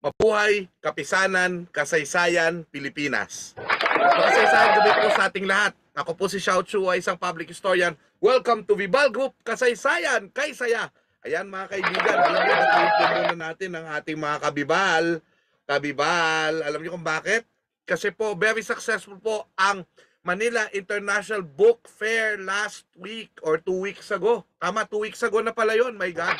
Mabuhay, kapisanan, kasaysayan, Pilipinas. Makasaysayan gabi po sa ating lahat. Ako po si Xiao Chu, isang public historian. Welcome to Vibal Group, Kasaysayan, Kay Saya. Ayan mga kaibigan, alam niyo, batiin po muna natin ang ating mga kabibal. Alam niyo kung bakit? Kasi po, very successful po ang Manila International Book Fair last week or 2 weeks ago. Tama, 2 weeks ago na pala yun, my God.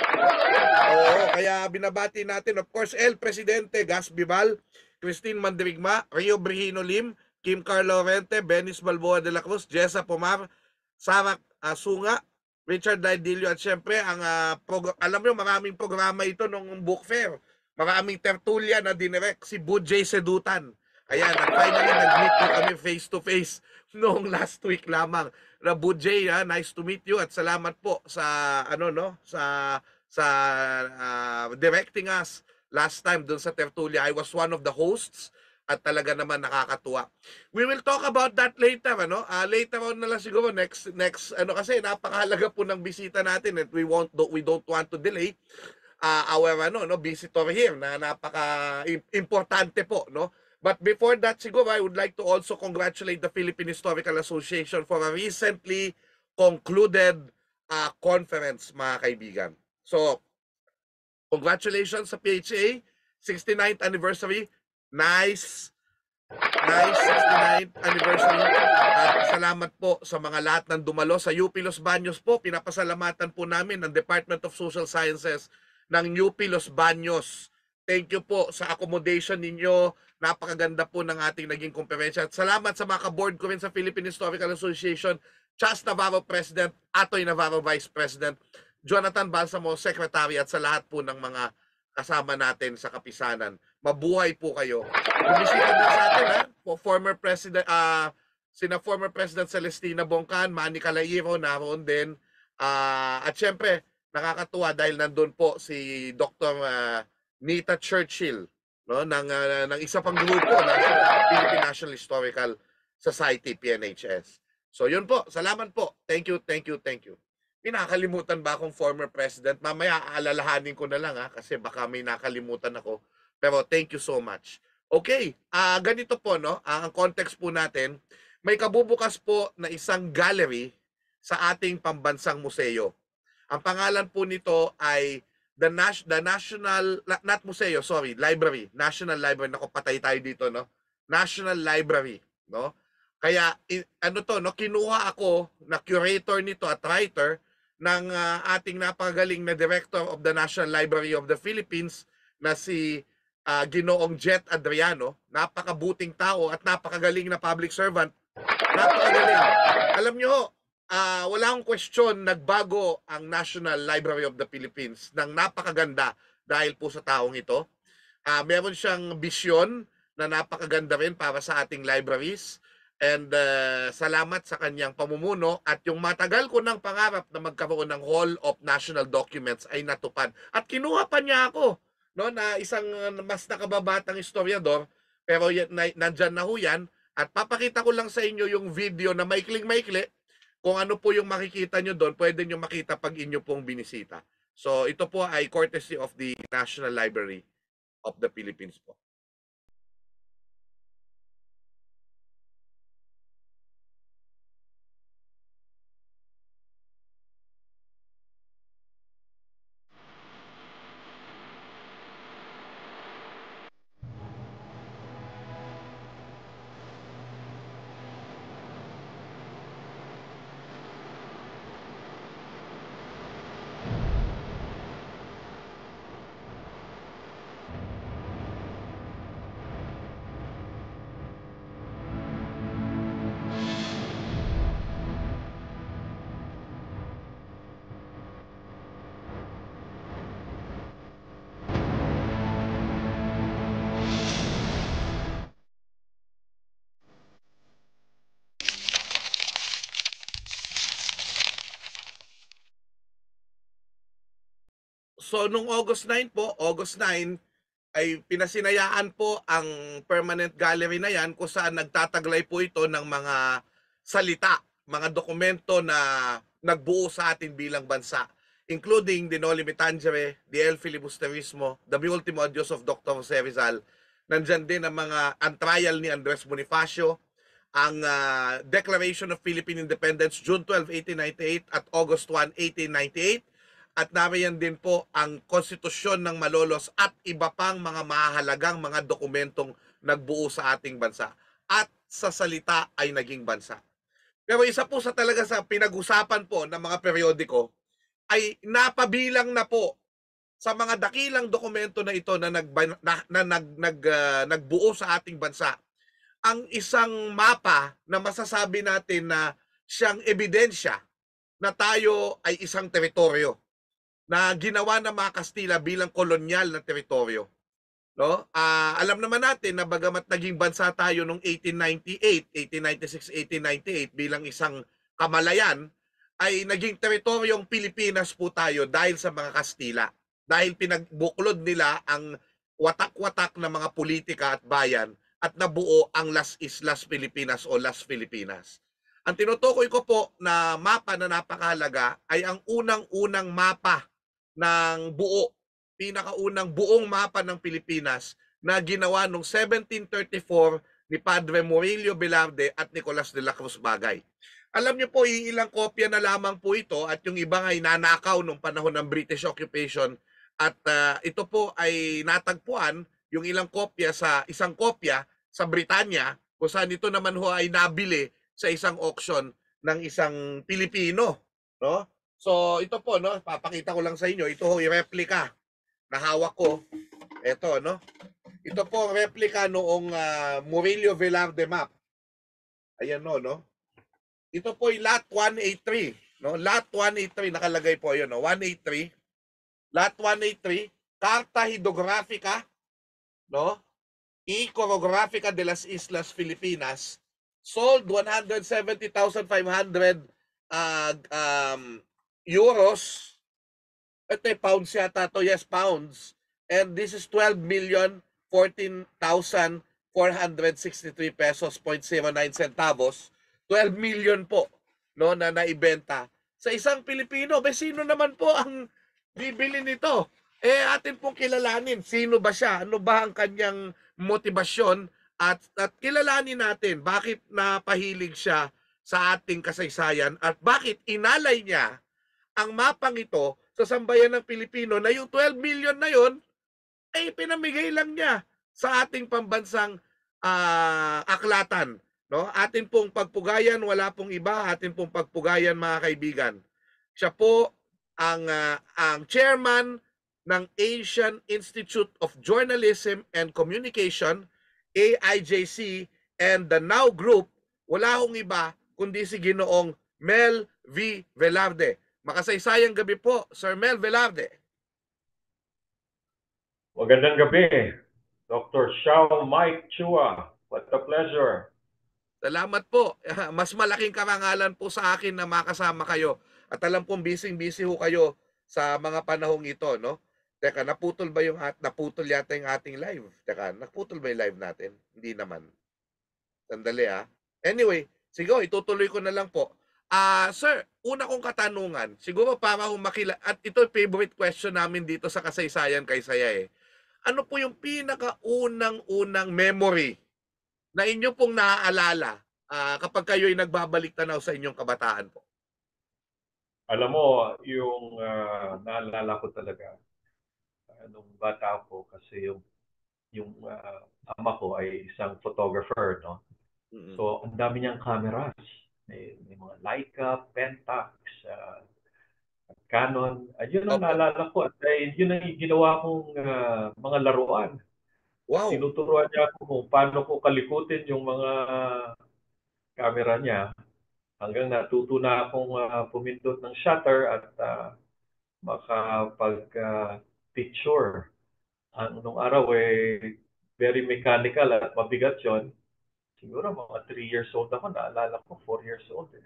Oo, kaya binabati natin, of course, El Presidente, Gas Bibal, Christine Mandirigma, Rio Brihino Lim, Kim Carlo Rente, Benis Balboa de la Cruz, Jessa Pomar, Sarah Sunga, Richard Laidillo, at syempre, alam mo, maraming programa ito nung book fair. Maraming tertulia na dinirect si Budjay Sedutan. Ayan, at finally, nag-meet po kami face-to-face noong last week lamang. Na Budjay, nice to meet you at salamat po sa, directing us last time dun sa tertulia. I was one of the hosts at talaga naman nakakatuwa. We will talk about that later, later on na lang siguro next kasi napakahalaga po ng bisita natin at we don't want to delay our visitor here na napaka-importante po, no? But before that, siguro, I would like to also congratulate the Philippine Historical Association for a recently concluded conference, mga kaibigan. So, congratulations sa PHA, 69th anniversary. Nice 69th anniversary. At salamat po sa mga lahat ng dumalo. Sa UP Los Baños po, pinapasalamatan po namin ng Department of Social Sciences ng UP Los Baños. Thank you po sa accommodation ninyo. Napakaganda po ng ating naging kompersya. At salamat sa mga ka-board ko rin sa Philippine Historical Association, Chas Navarro President, Atoy Navarro Vice President, Jonathan Balsamo Secretary, at sa lahat po ng mga kasama natin sa kapisanan. Mabuhay po kayo. Bumisita din sa atin, former President, former President Celestina Bongkan, Manny Calairo, naroon din. At syempre, nakakatuwa dahil nandun po si Dr. Nita Churchill, no, ng isa pang grupo ng Philippine National Historical Society, PNHS. So yun po, salamat po. Thank you. Pinakalimutan ba akong former president? Mamaya aalalahanin ko na lang kasi baka may nakalimutan ako. Pero thank you so much. Okay, ganito po, no? Ang context po natin, may kabubukas po na isang gallery sa ating pambansang museo. Ang pangalan po nito ay Library. National Library. Naku, patay tayo dito, no? National Library, no? Kaya, kinuha ako na curator nito at writer ng ating napakagaling na Director of the National Library of the Philippines na si Ginoong Jet Adriano. Napakabuting tao at napakagaling na public servant. Napakagaling. Alam nyo, wala akong question, nagbago ang National Library of the Philippines ng napakaganda dahil po sa taong ito. Meron siyang bisyon na napakaganda rin para sa ating libraries. And salamat sa kanyang pamumuno at yung matagal ko ng pangarap na magkaroon ng Hall of National Documents ay natupad. At kinuha pa niya ako, no, na isang mas nakababatang historiador, pero nandyan na ho yan. At papakita ko lang sa inyo yung video na maikling-maikli. Kung ano po yung makikita nyo doon, pwede nyo makita pag inyo pong binisita. So ito po ay courtesy of the National Library of the Philippines po. So nung August 9 po, August 9 ay pinasinayaan po ang permanent gallery na yan kung saan nagtataglay po ito ng mga salita, mga dokumento na nagbuo sa atin bilang bansa, including the Noli Me Tangere, the El Filibusterismo, the Ultimo Adios of Dr. Jose Rizal. Nandyan din ang mga ang trial ni Andres Bonifacio, ang Declaration of Philippine Independence June 12, 1898 at August 1, 1898. At nariyan din po ang konstitusyon ng Malolos at iba pang mga mahalagang mga dokumentong nagbuo sa ating bansa. At sa salita ay naging bansa. Pero isa po sa talaga sa pinag-usapan po ng mga periodiko ay napabilang na po sa mga dakilang dokumento na ito na nagbuo sa ating bansa ang isang mapa na masasabi natin na siyang ebidensya na tayo ay isang teritoryo na ginawa ng mga Kastila bilang kolonyal na teritoryo. No? Alam naman natin na bagamat naging bansa tayo noong 1898, 1896, 1898 bilang isang kamalayan, ay naging teritoryong Pilipinas po tayo dahil sa mga Kastila. Dahil pinagbuklod nila ang watak-watak na mga politika at bayan at nabuo ang Las Islas Pilipinas o Las Filipinas. Ang tinutukoy ko po na mapa na napakahalaga ay ang unang-unang mapa ng buo, pinakaunang buong mapa ng Pilipinas na ginawa noong 1734 ni Padre Murillo Velarde at Nicolas de la Cruz Bagay. Alam niyo po, ilang kopya na lamang po ito at yung iba ay nanakaw nung panahon ng British occupation at ito po ay natagpuan yung ilang kopya sa isang kopya sa Britanya kung saan ito naman ho ay nabili sa isang auction ng isang Pilipino, no? So ito po, no, papakita ko lang sa inyo, ito ho yung replica na hawak ko. Ito, no? Ito po ang replica noong Murillo Velarde map. Ayan, no? Ito po yung lot 183, no? Lot 183 nakalagay po 'yon, no? 183. Lot 183, Carta Hidrográfica, no? Iconográfica de las Islas Filipinas, sold 170,500 euros. Ito ay pounds yata to, yes, pounds. And this is 12,014,463 pesos, 0.09 centavos. 12 million po, no, na naibenta sa isang Pilipino. Sino naman po ang bibili nito? Atin pong kilalanin, sino ba siya? Ano ba ang kanyang motibasyon? At kilalanin natin bakit napahilig siya sa ating kasaysayan at bakit inalay niya ang mapang ito sa sambayan ng Pilipino na yung 12 million na yon ay pinamigay lang niya sa ating pambansang aklatan. No? Atin pong pagpugayan, wala pong iba, atin pong pagpugayan mga kaibigan. Siya po ang chairman ng Asian Institute of Journalism and Communication, AIJC, and the Now Group, wala hong iba kundi si Ginoong Mel V. Velarde. Makasaysayang gabi po, Sir Mel Velarde. Magandang gabi, Dr. Xiao Mike Chua. What a pleasure. Salamat po. Mas malaking karangalan po sa akin na makasama kayo. At alam kong busy-busy ho kayo sa mga panahong ito, no? Teka, naputol yata yung ating live? Teka, naputol ba yung live natin? Hindi naman. Sandali Anyway, sige, itutuloy ko na lang po. Sir, una kong katanungan, siguro para at ito favorite question namin dito sa Kasaysayan kay Saya Ano po yung pinakaunang-unang memory na inyo pong naaalala kapag kayo ay nagbabalik tanaw sa inyong kabataan po? Alam mo, yung naalala ko talaga, nung bata ako kasi yung ama ko ay isang photographer, no? Mm-hmm. So, ang dami niyang cameras. May mga Leica, Pentax, Canon. Yun ang naalala ko. At yun ang ginawa kong mga laruan. Wow. Tinuturuan niya ako kung paano ko kalikutin yung mga camera niya hanggang natuto na akong pumindot ng shutter at makapag-picture. Nung araw very mechanical at mabigat yon. Siguro mga 3 years old ako, naalala ko 4 years old. 3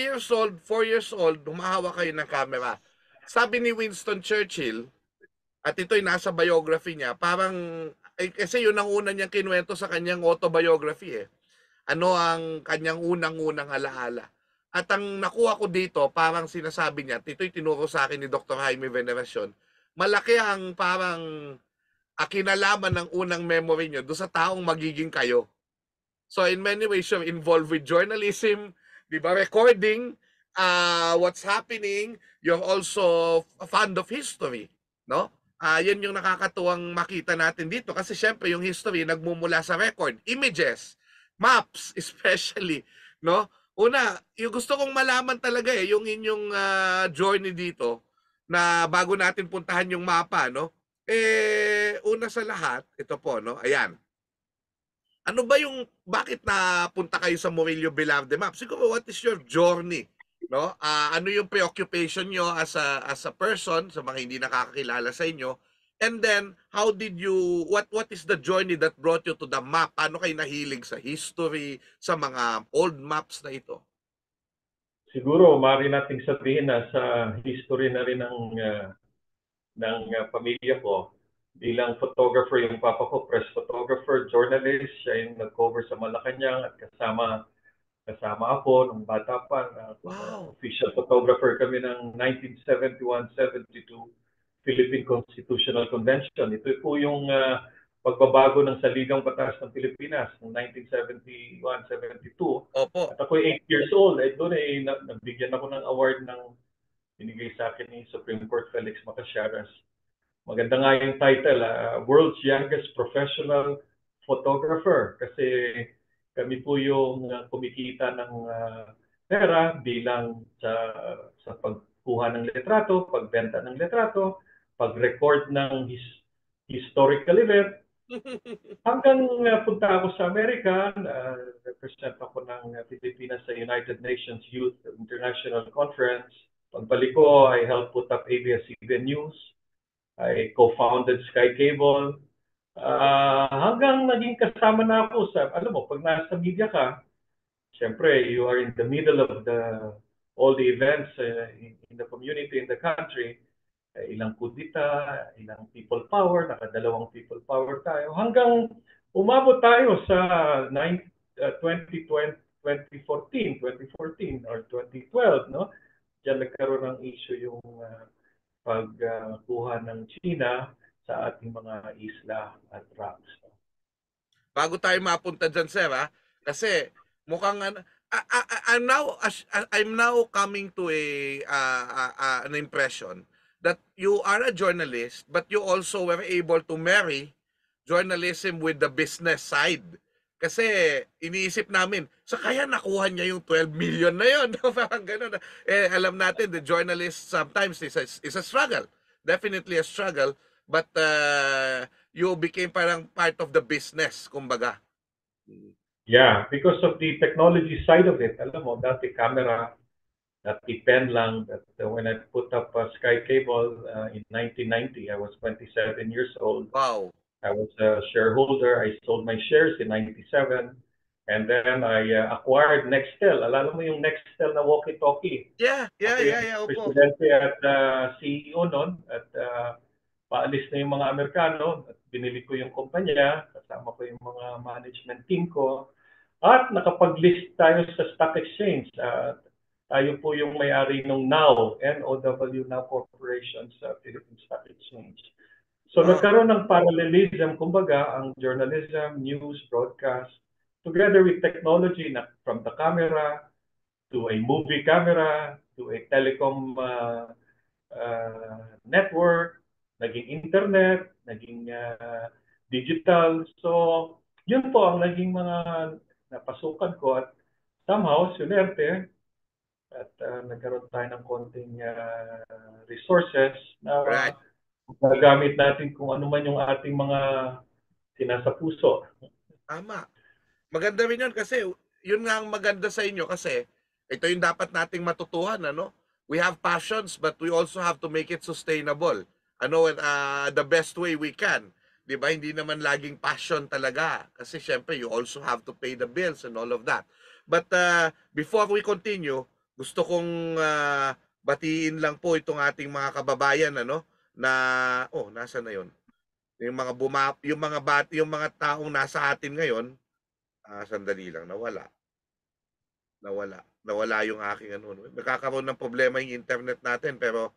years old, 4 years old, humahawa kayo ng camera. sabi ni Winston Churchill, at ito'y nasa biography niya, parang, kasi yun ang una niyang kinuwento sa kanyang autobiography eh. Ano ang kanyang unang-unang alaala. At ang nakuha ko dito, parang sinasabi niya, ito'y tinuro sa akin ni Dr. Jaime Veneracion, malaki ang parang kinalaman ng unang memory niyo doon sa taong magiging kayo. So in many ways, you're involved with journalism, di ba, recording what's happening. You're also fond of history, no? Yan yung nakakatuwang makita natin dito kasi syempre yung history nagmumula sa record, images, maps especially, no? Una, yung gusto kong malaman talaga yung inyong journey dito na bago natin puntahan yung mapa, no? Una sa lahat, ito po, no? Ayan. Ano ba yung bakit napunta kayo sa Murillo Velarde Map? Siguro what is your journey, no? Ano yung preoccupation nyo as a person sa mga hindi nakakakilala sa inyo? And then how did you what is the journey that brought you to the map? Paano kayo nahilig sa history, sa mga old maps na ito? Siguro, maaari nating sabihin na sa history na rin pamilya ko. Bilang photographer, yung papa ko, press photographer, journalist, siya yung nag-cover sa Malacanang at kasama ako nung bata pa. Wow. Official photographer kami ng 1971-72 Philippine Constitutional Convention. Ito po yung pagbabago ng Saligang Batas ng Pilipinas noong 1971-72. Opo. At ako 8 years old. Doon nabigyan ako ng award ng binigay sa akin ni Supreme Court Felix Macaciaras. Maganda nga yung title, World's Youngest Professional Photographer. Kasi kami po yung kumikita ng pera bilang sa pagkuha ng litrato, pagbenta ng litrato, pag-record ng historical event. Hanggang punta ako sa Amerika, represent ako ng Pilipinas sa United Nations Youth International Conference. Pagbalik ko, I helped put up ABS-CBN News. I co-founded Sky Cable. Hanggang naging kasama na ako sa, alam mo, pag nasa media ka, syempre, you are in the middle of all the events in the community, in the country. Ilang kudita, ilang people power, nakadalawang people power tayo. Hanggang umabot tayo sa 2014, 2014 or 2012, no? Diyan nagkaroon ng issue yung pagkuha ng China sa ating mga isla at rocks. Bago tayo mapunta dyan, sir, kasi mukhang I'm now coming to an impression that you are a journalist but you also were able to marry journalism with the business side. Kasi iniisip namin, sa kaya nakuha niya yung 12 million na yun. Parang ganun. Alam natin, the journalist sometimes is a struggle. Definitely a struggle. But you became parang part of the business, kumbaga. Yeah, because of the technology side of it. Alam mo, dati camera, dati pen lang. When I put up Sky Cable in 1990, I was 27 years old. Wow. I was a shareholder. I sold my shares in 97. And then I acquired Nextel. Alam mo yung Nextel na walkie-talkie? Yeah. Opo. Presidente at CEO nun. At paalis na yung mga Amerikano. At binili ko yung kumpanya. Kasama ko yung mga management team ko. At nakapag-list tayo sa stock exchange. Tayo po yung may-ari ng NOW, N-O-W, NOW Corporation sa Philippine Stock Exchange. So nagkaroon ng parallelism, kumbaga, ang journalism, news, broadcast, together with technology na from the camera to a movie camera to a telecom network, naging internet, naging digital. So yun po ang naging mga napasukan ko at somehow, sunerte, at nagkaroon tayo ng konting resources na gagamit natin kung ano man yung ating mga sinasa puso. Tama. Maganda rin yun kasi yun nga ang maganda sa inyo kasi ito yung dapat nating matutuhan, ano? We have passions but we also have to make it sustainable. The best way we can. 'Di ba? Hindi naman laging passion talaga kasi syempre you also have to pay the bills and all of that. But before we continue, gusto kong batiin lang po itong ating mga kababayan ano na nasaan na 'yon? Yung mga yung mga taong nasa atin ngayon, sandali lang nawala yung aking ano, nagkakaroon ng problema yung internet natin pero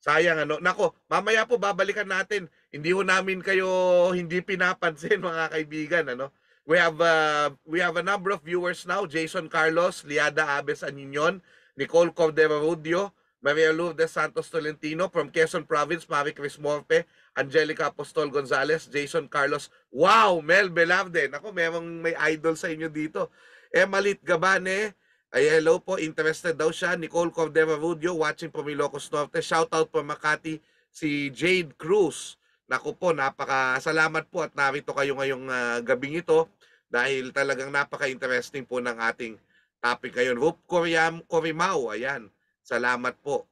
sayang ano. Nako, mamaya po babalikan natin. Hindi ho namin kayo hindi pinapansin mga kaibigan ano. We have a number of viewers now. Jason Carlos, Liada Aves Aninion, Nicole Cordero Rudio, Maria Lourdes Santos Tolentino from Quezon Province, Marie Chris Morpe, Angelica Apostol Gonzalez, Jason Carlos. Wow, Mel Velarde. Nako, may idol sa inyo dito. Emalit Gabane, ay hello po, interested daw siya. Nicole Cordero Rudio, watching from Ilocos Norte. Shout out from Makati, si Jade Cruz. Naku po, napaka-salamat po at narito kayo ngayong gabing ito dahil talagang napaka-interesting po ng ating topic ngayon. Rup Corimao, ayan. Salamat po.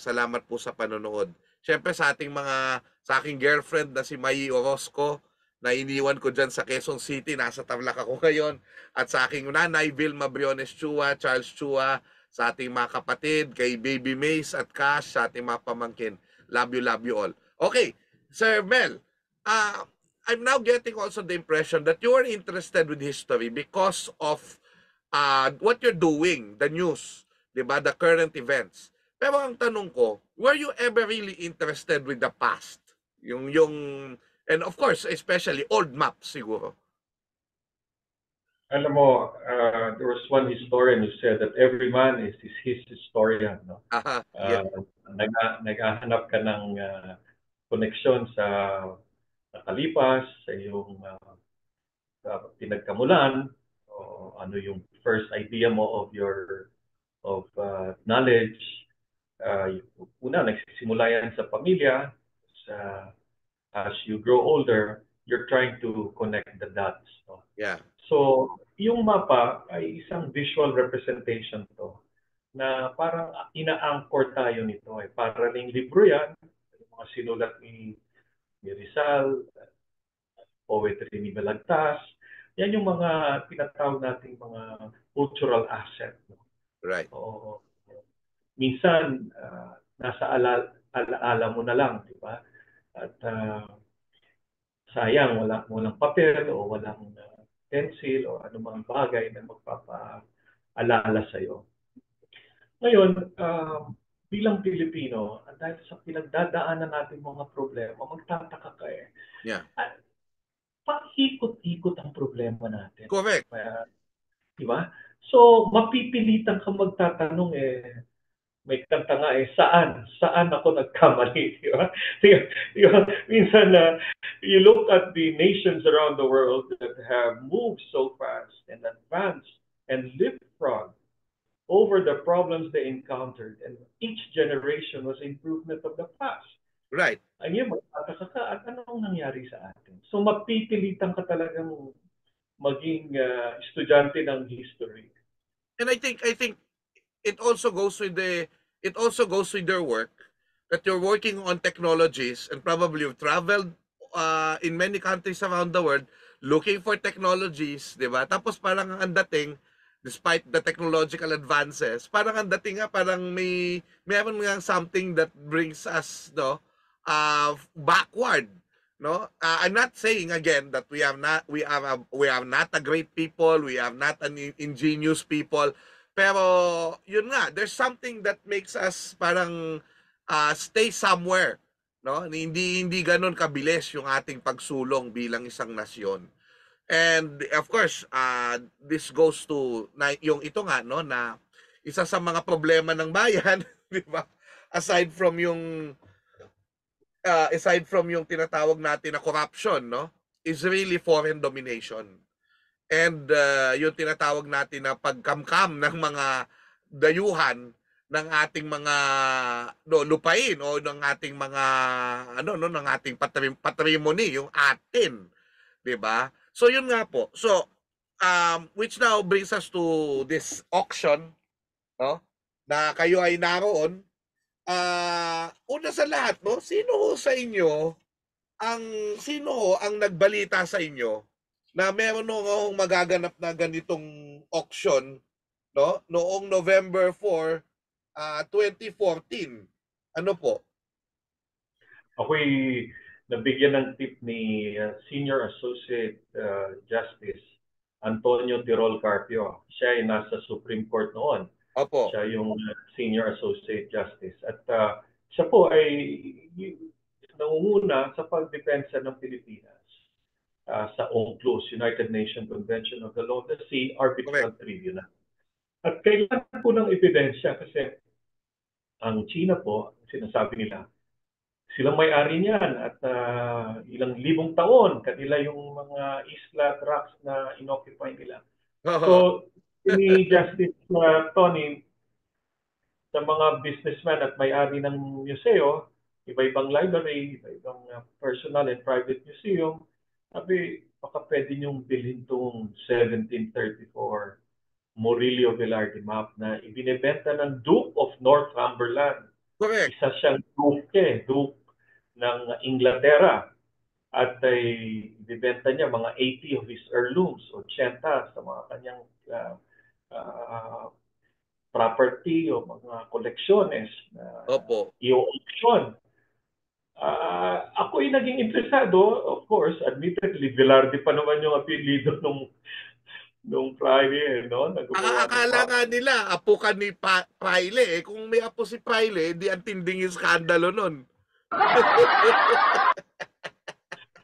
Salamat po sa panonood. Siyempre sa aking girlfriend na si Mai Orozco, na iniwan ko dyan sa Quezon City, nasa Tarlac ako ngayon, at sa aking nanay, Vilma Briones Chua, Charles Chua, sa ating mga kapatid, kay Baby Mace at Cash, sa ating mga pamangkin. Love you all. Okay, Sir Mel, I'm now getting also the impression that you are interested with history because of what you're doing, the news, di ba, the current events. Pero ang tanong ko, were you ever really interested with the past? And of course, especially old maps siguro. Alam mo, there was one historian who said that every man is his historian. No? Yeah. Naghahanap ka ng koneksyon sa nakalipas, sa iyong pinagkamulan, o ano yung first idea mo of knowledge. Una, nagsisimula yan sa pamilya. As you grow older, you're trying to connect the dots. No? Yeah. So, yung mapa ay isang visual representation to na parang ina-anchor tayo nito. Para ring libro yan, yung mga sinulat ni Rizal, poetry ni Balagtas, yan yung mga tinatawag nating mga cultural asset. No? Right. O, minsan, nasa alaala mo na lang, di ba? At sayang, walang papel o walang pencil o anumang bagay na magpapaalala sa'yo. Ngayon, bilang Pilipino, dahil sa pinagdadaanan natin mga problema, magtataka ka eh. Yeah. Paikot-ikot ang problema natin. Correct. Di ba? So, mapipilitan ka magtatanong may kanta nga saan ako nagkamali, di ba? Minsan you look at the nations around the world that have moved so fast and advanced and leapfrogged over the problems they encountered, and each generation was improvement of the past. Right. Ayun, magtataka ka, at anong nangyari sa atin? So mapipilitan ka talagang maging estudyante ng history. And I think it also goes with their work that you're working on technologies, and probably you've traveled in many countries around the world looking for technologies, di ba? Tapos parang ang dating, despite the technological advances, parang ang dating nga parang meron nga something that brings us backward, no? I'm not saying again that we are not a great people, we are not an ingenious people. Pero yun nga, there's something that makes us parang stay somewhere, no? Hindi ganoon kabilis yung ating pagsulong bilang isang nasyon. And of course, this goes to yung ito nga, no, na isa sa mga problema ng bayan, di ba? Aside from yung tinatawag natin na corruption, no, is really foreign domination. And yung tinatawag natin na pagkamkam ng mga dayuhan ng ating mga lupain o ng ating mga ng ating patrimony, yung atin, 'di ba? So yun nga po. So which now brings us to this auction, no? Na kayo ay naroon. Una sa lahat, no, sino ang nagbalita sa inyo na meron akong magaganap na ganitong auction, no, noong November 4 2014. Ano po? Ako'y nabigyan ng tip ni Senior Associate Justice Antonio Tirol Carpio. Siya ay nasa Supreme Court noon. Opo. Siya yung Senior Associate Justice. At siya po ay nangunguna sa pagdepensa ng Pilipinas sa UNCLOS, United Nations Convention of the Law of the Sea Arbitral Correct. Tribunal. At kailangan po ng ebidensya kasi ang China po, sinasabi nila, silang may-ari niyan at ilang libong taon kanila yung mga isla tracts na inoccupy nila. So, ni Justice Tony, sa mga businessman at may-ari ng museo, iba-ibang library, iba-ibang personal and private museum, sabi, baka pwede niyong bilhin itong 1734 Murillo Velarde map na ibinebenta ng Duke of Northumberland. Correct. Isa siyang Duke ng Inglaterra. At ay ibibenta niya mga 80 of his heirlooms, 80 sa mga kanyang property o mga koleksyones na Opo. i-auction. Ako ay naging interesado, of course, admittedly, Velarde pa naman yung apelido nung Friday, no? Nagagawa ng Akala nga nila, apo ka ni Praile. Kung may apo si Praile, di ang tinding iskandalo nun.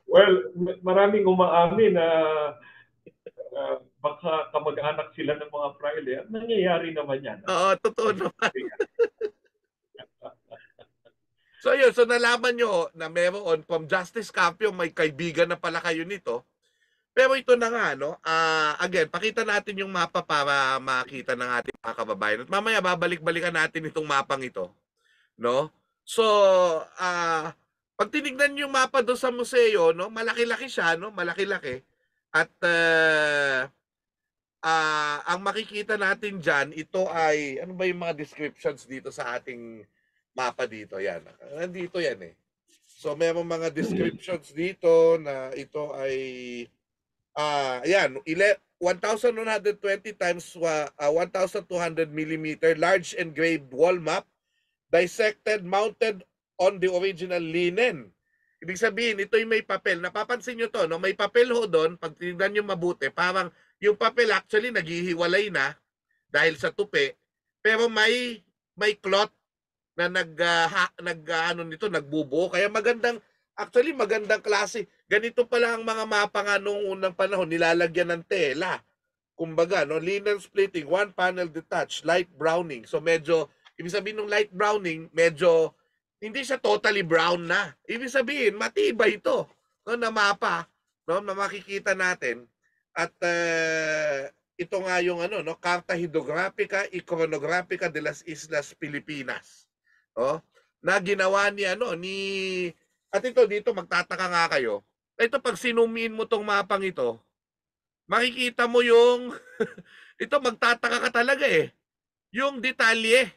Well, maraming umaamin na baka kamag-anak sila ng mga Praile. At nangyayari naman yan. Oo, totoo naman. So yun, so nalaman nyo na meron from Justice Carpio, may kaibigan na pala kayo nito. Pero ito na nga, no? Again, pakita natin yung mapa para makita ng ating mga kababayan. At mamaya babalik-balikan natin itong mapang ito, no? So, pag tinignan yung mapa doon sa museo, no, malaki-laki siya, no? Malaki-laki. At ang makikita natin diyan, ito ay ano ba yung mga descriptions dito sa ating mapa dito? Yan. Nandito yan eh. So, mayroong mga descriptions dito na ito ay ayan, 1,120 times 1,200 millimeter large engraved wall map, dissected, mounted on the original linen. Ibig sabihin, ito yung may papel. Napapansin nyo to, no? May papel ho doon. Pag tinignan nyo mabuti, parang yung papel actually naghihiwalay na dahil sa tupi. Pero may cloth na nagbubuo. Kaya actually magandang klase. Ganito pala ang mga mapa nga noong unang panahon, nilalagyan ng tela. Kumbaga, no, linen splitting, one panel detached, light browning. So medyo, ibig sabihin ng light browning, medyo hindi siya totally brown na. Ibig sabihin, matibay ito, no, na mapa, no, na makikita natin. At ito nga yung ano, no, Carta Hydrographica y Chronographica de las Islas Pilipinas. Oh, na ginawa ni at ito dito magtataka nga kayo. Ito pag sinumin mo tong mapang ito, makikita mo yung ito magtataka ka talaga eh. Yung detalye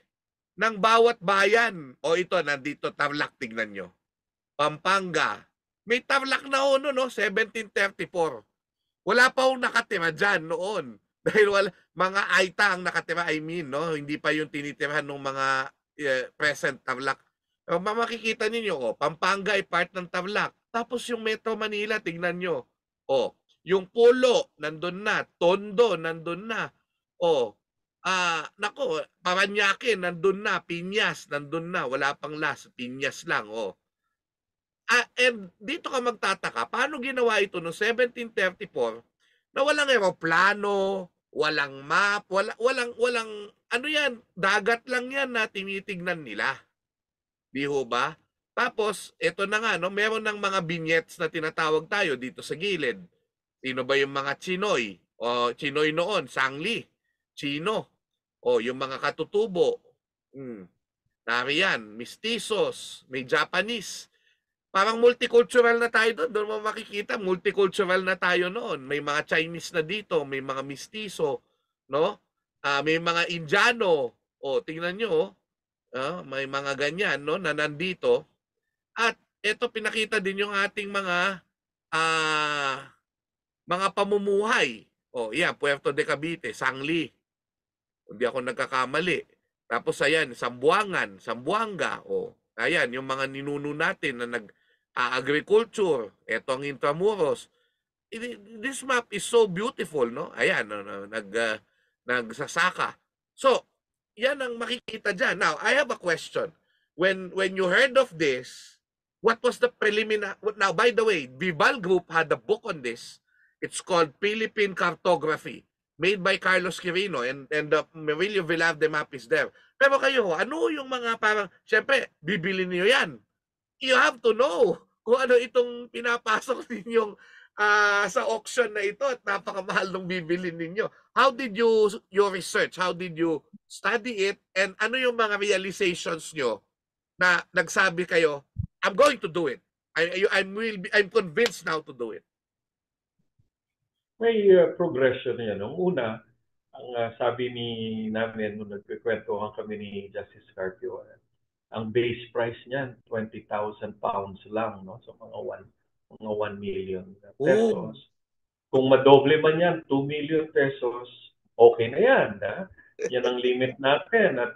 ng bawat bayan. O ito nandito Tarlac, tignan nyo. Pampanga. May Tarlac na ono no, 1734. Wala pa akong nakatira dyan noon. Dahil mga Aita ang nakatira, I mean, no? Hindi pa yung tinitirahan ng mga present Tarlac. Makikita ninyo, Pampanga ay part ng Tarlac. Tapos yung Metro Manila, tignan nyo. Yung Pulo, nandun na. Tondo, nandun na. Nako, Paranaque, nandun na. Piñas, nandun na. Wala pang Las, Piñas lang, and dito ka magtataka, paano ginawa ito noong 1734 na walang eroplano, walang map, walang, ano yan, dagat lang yan na tinitignan nila. Di ho ba? Tapos, ito na nga, no, meron ng mga vignettes na tinatawag tayo dito sa gilid. Sino ba yung mga Chinoy? O, Chinoy noon, Sangli, Chino. O, yung mga katutubo. Nariyan, Mestizos, may Japanese. Parang multicultural na tayo doon. Doon mo makikita, multicultural na tayo noon. May mga Chinese na dito, may mga Mestizo, no? May mga Indiano. Tingnan nyo, may mga ganyan, no, na nandito. At ito pinakita din yung ating mga pamumuhay. Puerto de Cavite, Sangli. Hindi ako nagkakamali. Tapos ayan, Sambuangan, Sambuanga, o ayan, yung mga ninuno natin na agriculture, eto ang Intramuros. This map is so beautiful, no? Ayan, nagsasaka. So, yan ang makikita dyan. Now, I have a question. When you heard of this, what was the preliminary? Now, by the way, Vival Group had a book on this. It's called Philippine Cartography, made by Carlos Quirino, and the Murillo Velarde map is there. Pero kayo, ano yung mga parang, syempre, bibili niyo yan. You have to know kung ano itong pinapasok ninyong sa auction na ito at napakamahal nung bibili ninyo. How did your research? How did you study it? And ano yung mga realizations nyo na nagsabi kayo, I'm going to do it. I'm convinced now to do it. May progression yan. Nung una, ang sabi namin nung nagkikwentuhan kami ni Justice Carpio, ang base price niyan, 20,000 pounds lang, no? So mga 1 million pesos. Kung madoble man yan, 2 million pesos, okay na yan. Ha? Yan ang limit natin. At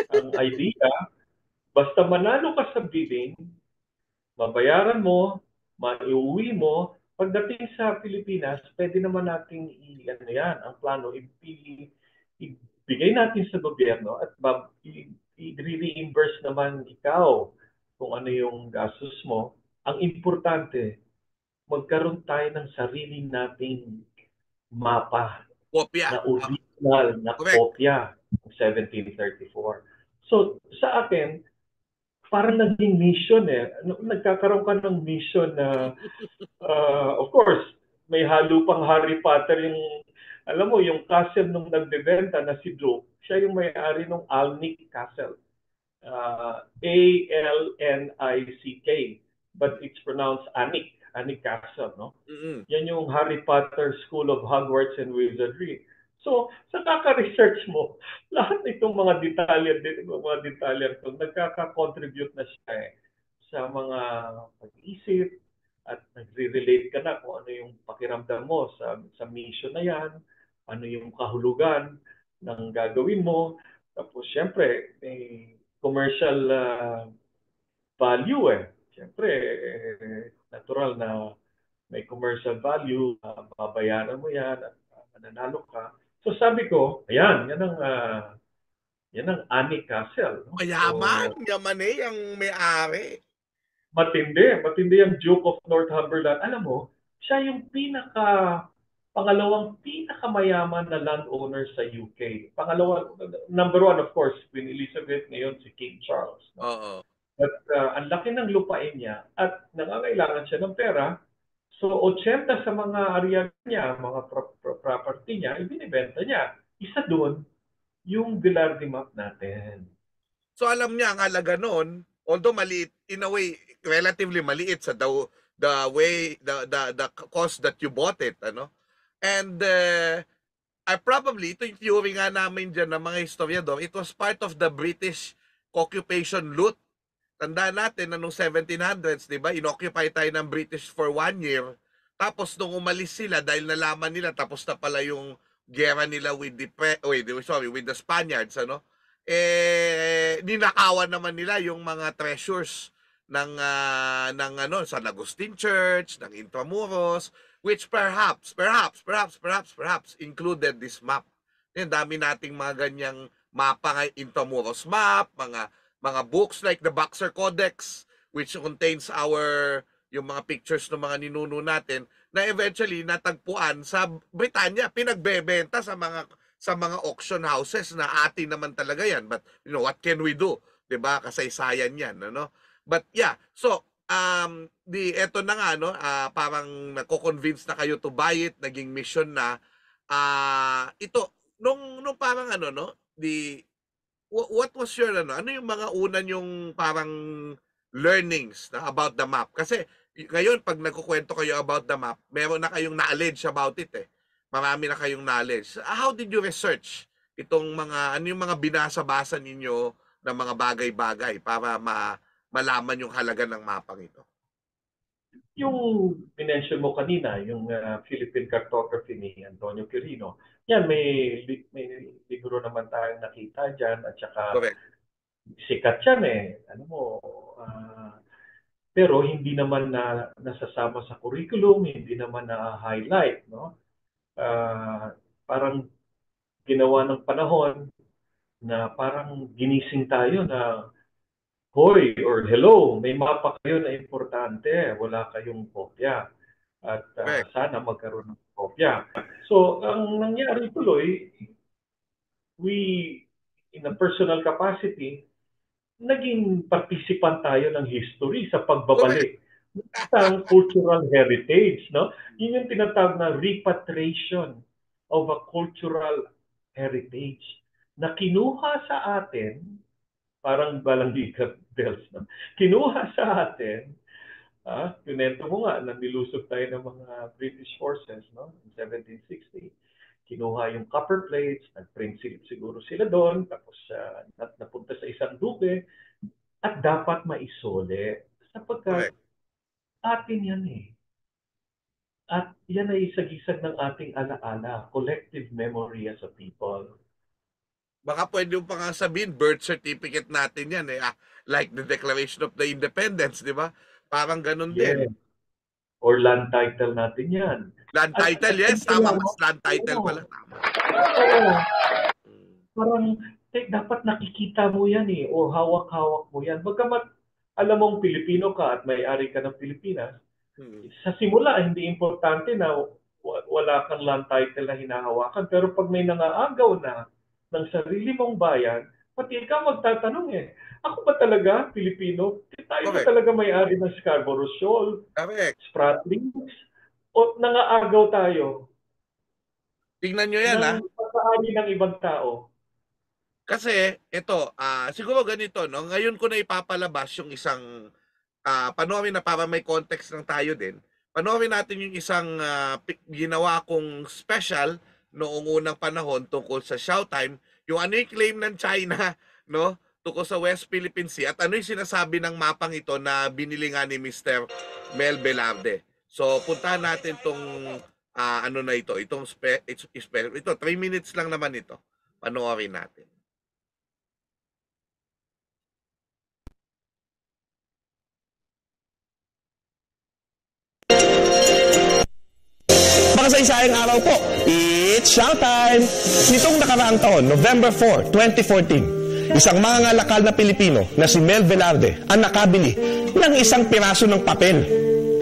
ang idea, basta manalo ka sa bidding, babayaran mo, maiuwi mo, pagdating sa Pilipinas, pwede naman nating ano yan, ang plano, ibigay natin sa gobyerno at i-reimburse naman ikaw kung ano yung gastos mo. Ang importante, magkaroon tayo ng sarili nating mapa Kopya. na original na Correct. kopya ng 1734. So sa akin, parang naging mission eh. Nagkakaroon ka ng mission na, of course, may halo pang Harry Potter yung, alam mo, yung castle nung nagbebenta na si Drew, siya yung may-ari ng Alnick Castle. A-L-N-I-C-K. But it's pronounced Alnick Castle, no? Mm-hmm. Yan yung Harry Potter School of Hogwarts and Wizardry. So, sa kaka-research mo, lahat itong mga detalye ito, nagkaka-contribute na siya sa mga pag-isip at nagre-relate ka na kung ano yung pakiramdam mo sa mission na yan, ano yung kahulugan ng gagawin mo. Tapos, syempre, may commercial value eh. Syempre, natural na may commercial value, babayaran mo yan, at mananalo ka. So sabi ko, ayan, yan ang Annie Castle. No? Mayaman, So, yaman eh, ang may-ari. matindi yung Duke of Northumberland. Alam mo, siya yung pangalawang pinakamayaman na landowner sa UK. Number one, of course, Queen Elizabeth, ngayon si King Charles. No? Oo. At ang laki ng lupain niya at nangangailangan siya ng pera. So 80 sa mga area niya, mga property niya, ibinibenta niya. Isa doon, yung Velarde map natin. So alam niya ang halaga noon, although maliit, in a way, relatively maliit sa the cost that you bought it, ano? And I probably, ito yung theory nga namin dyan ng mga historiador, it was part of the British occupation loot. Tandaan natin na noong 1700s, di ba, inoccupy tayo ng British for 1 year. Tapos nung umalis sila, dahil nalaman nila, tapos na pala yung gera nila with the Spaniards, ano? Ninakawan naman nila yung mga treasures ng San Agustin Church, ng Intramuros, which perhaps included this map. Yung dami nating mga ganyang mapa, Intramuros map, mga books like the Boxer Codex, which contains yung mga pictures ng mga ninuno natin, na eventually natagpuan sa Britanya, pinagbebenta sa mga auction houses na atin naman talaga yan. But what can we do? 'Di ba? Kasaysayan yan, ano? But yeah, so eto na nga, no, parang nako-convince na kayo to buy it, naging mission na. Ito nung parang no, what was your ano yung mga una yung parang learnings na about the map? Kasi ngayon pag nagkukwento kayo about the map, meron na kayong knowledge about it eh. Marami na kayong knowledge. How did you research itong ano yung mga binasa-basa ninyo ng mga bagay-bagay para malaman yung halaga ng mapang ito? Yung minention mo kanina, yung Philippine Cartography ni Antonio Quirino, yan may libro meron naman tayong nakita dyan at saka Correct. sikat yan eh. Ano mo, pero hindi naman nasasama sa curriculum, hindi naman na-highlight, no? Parang ginawa ng panahon na parang ginising tayo na, hoy or hello, may mapa kayo na importante, wala kayong kopya. At sana magkaroon ng kopya. So, ang nangyari tuloy, we, in a personal capacity, naging participant tayo ng history sa pagbabalik ng cultural heritage, no? Yun yung tinatawag na repatriation of a cultural heritage na kinuha sa atin, parang balangikat bells, no? Kinuha sa atin, pinento mo nga na nilusog tayo ng mga British forces, no? In 1760. Kinuha yung copper plates, nag-print siguro sila doon, tapos napunta sa isang dube, at dapat maisole. Sapagkat atin yan eh. At yan ay isagisag ng ating alaala, collective memory as a people. Baka pwede yung pa nga sabihin, birth certificate natin yan eh. Like the Declaration of the Independence, di ba? Parang ganun din. Or land title natin yan. Land title, yes. Tama, mas land title pala. Tama. Oo. Parang, dapat nakikita mo yan eh. O hawak-hawak mo yan. Bagamat alam mong Pilipino ka at may-ari ka ng Pilipinas, sa simula, hindi importante na wala kang land title na hinahawakan. Pero pag may nangaagaw na ng sarili mong bayan, pati ikaw magtatanong eh, ako ba talaga Pilipino? Tayo ba talaga may-ari ng Scarborough Shoal? Spratlings? O nangaagaw tayo? Tingnan nyo yan, ha? Pag-aari ng ibang tao. Kasi, ito, siguro ganito, no? Ngayon ko na ipapalabas yung isang, panoorin na para may context lang tayo din. Panoorin natin yung isang ginawa kong special noong unang panahon tungkol sa Showtime, yung ano yung claim ng China, no? Tungkol sa West Philippine Sea at ano yung sinasabi ng mapang ito na binili nga ni Mr. Mel Velarde. So, puntahan natin tong ano na ito, ito 3 minutes lang naman ito. Panoorin natin. Makasaysayang araw po, it's Showtime! Nitong nakaraang taon, November 4, 2014, isang mangangalakal na Pilipino na si Mel Velarde ang nakabili ng isang piraso ng papel.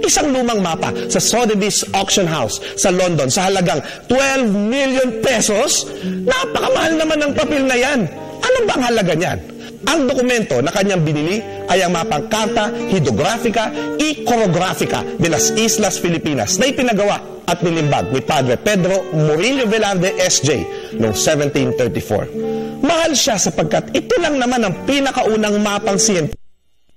Isang lumang mapa sa Sotheby's Auction House sa London sa halagang 12 million pesos. Napakamahal naman ng papel na yan. Ano ba ang halaga niyan? Ang dokumento na kanyang binili ay ang mapang Carta Hydrographica y Chorographica de las Islas Filipinas na ipinagawa at nilimbag ni Padre Pedro Murillo Velarde S.J. noong 1734. Mahal siya sapagkat ito lang naman ang pinakaunang mapang siyentipiko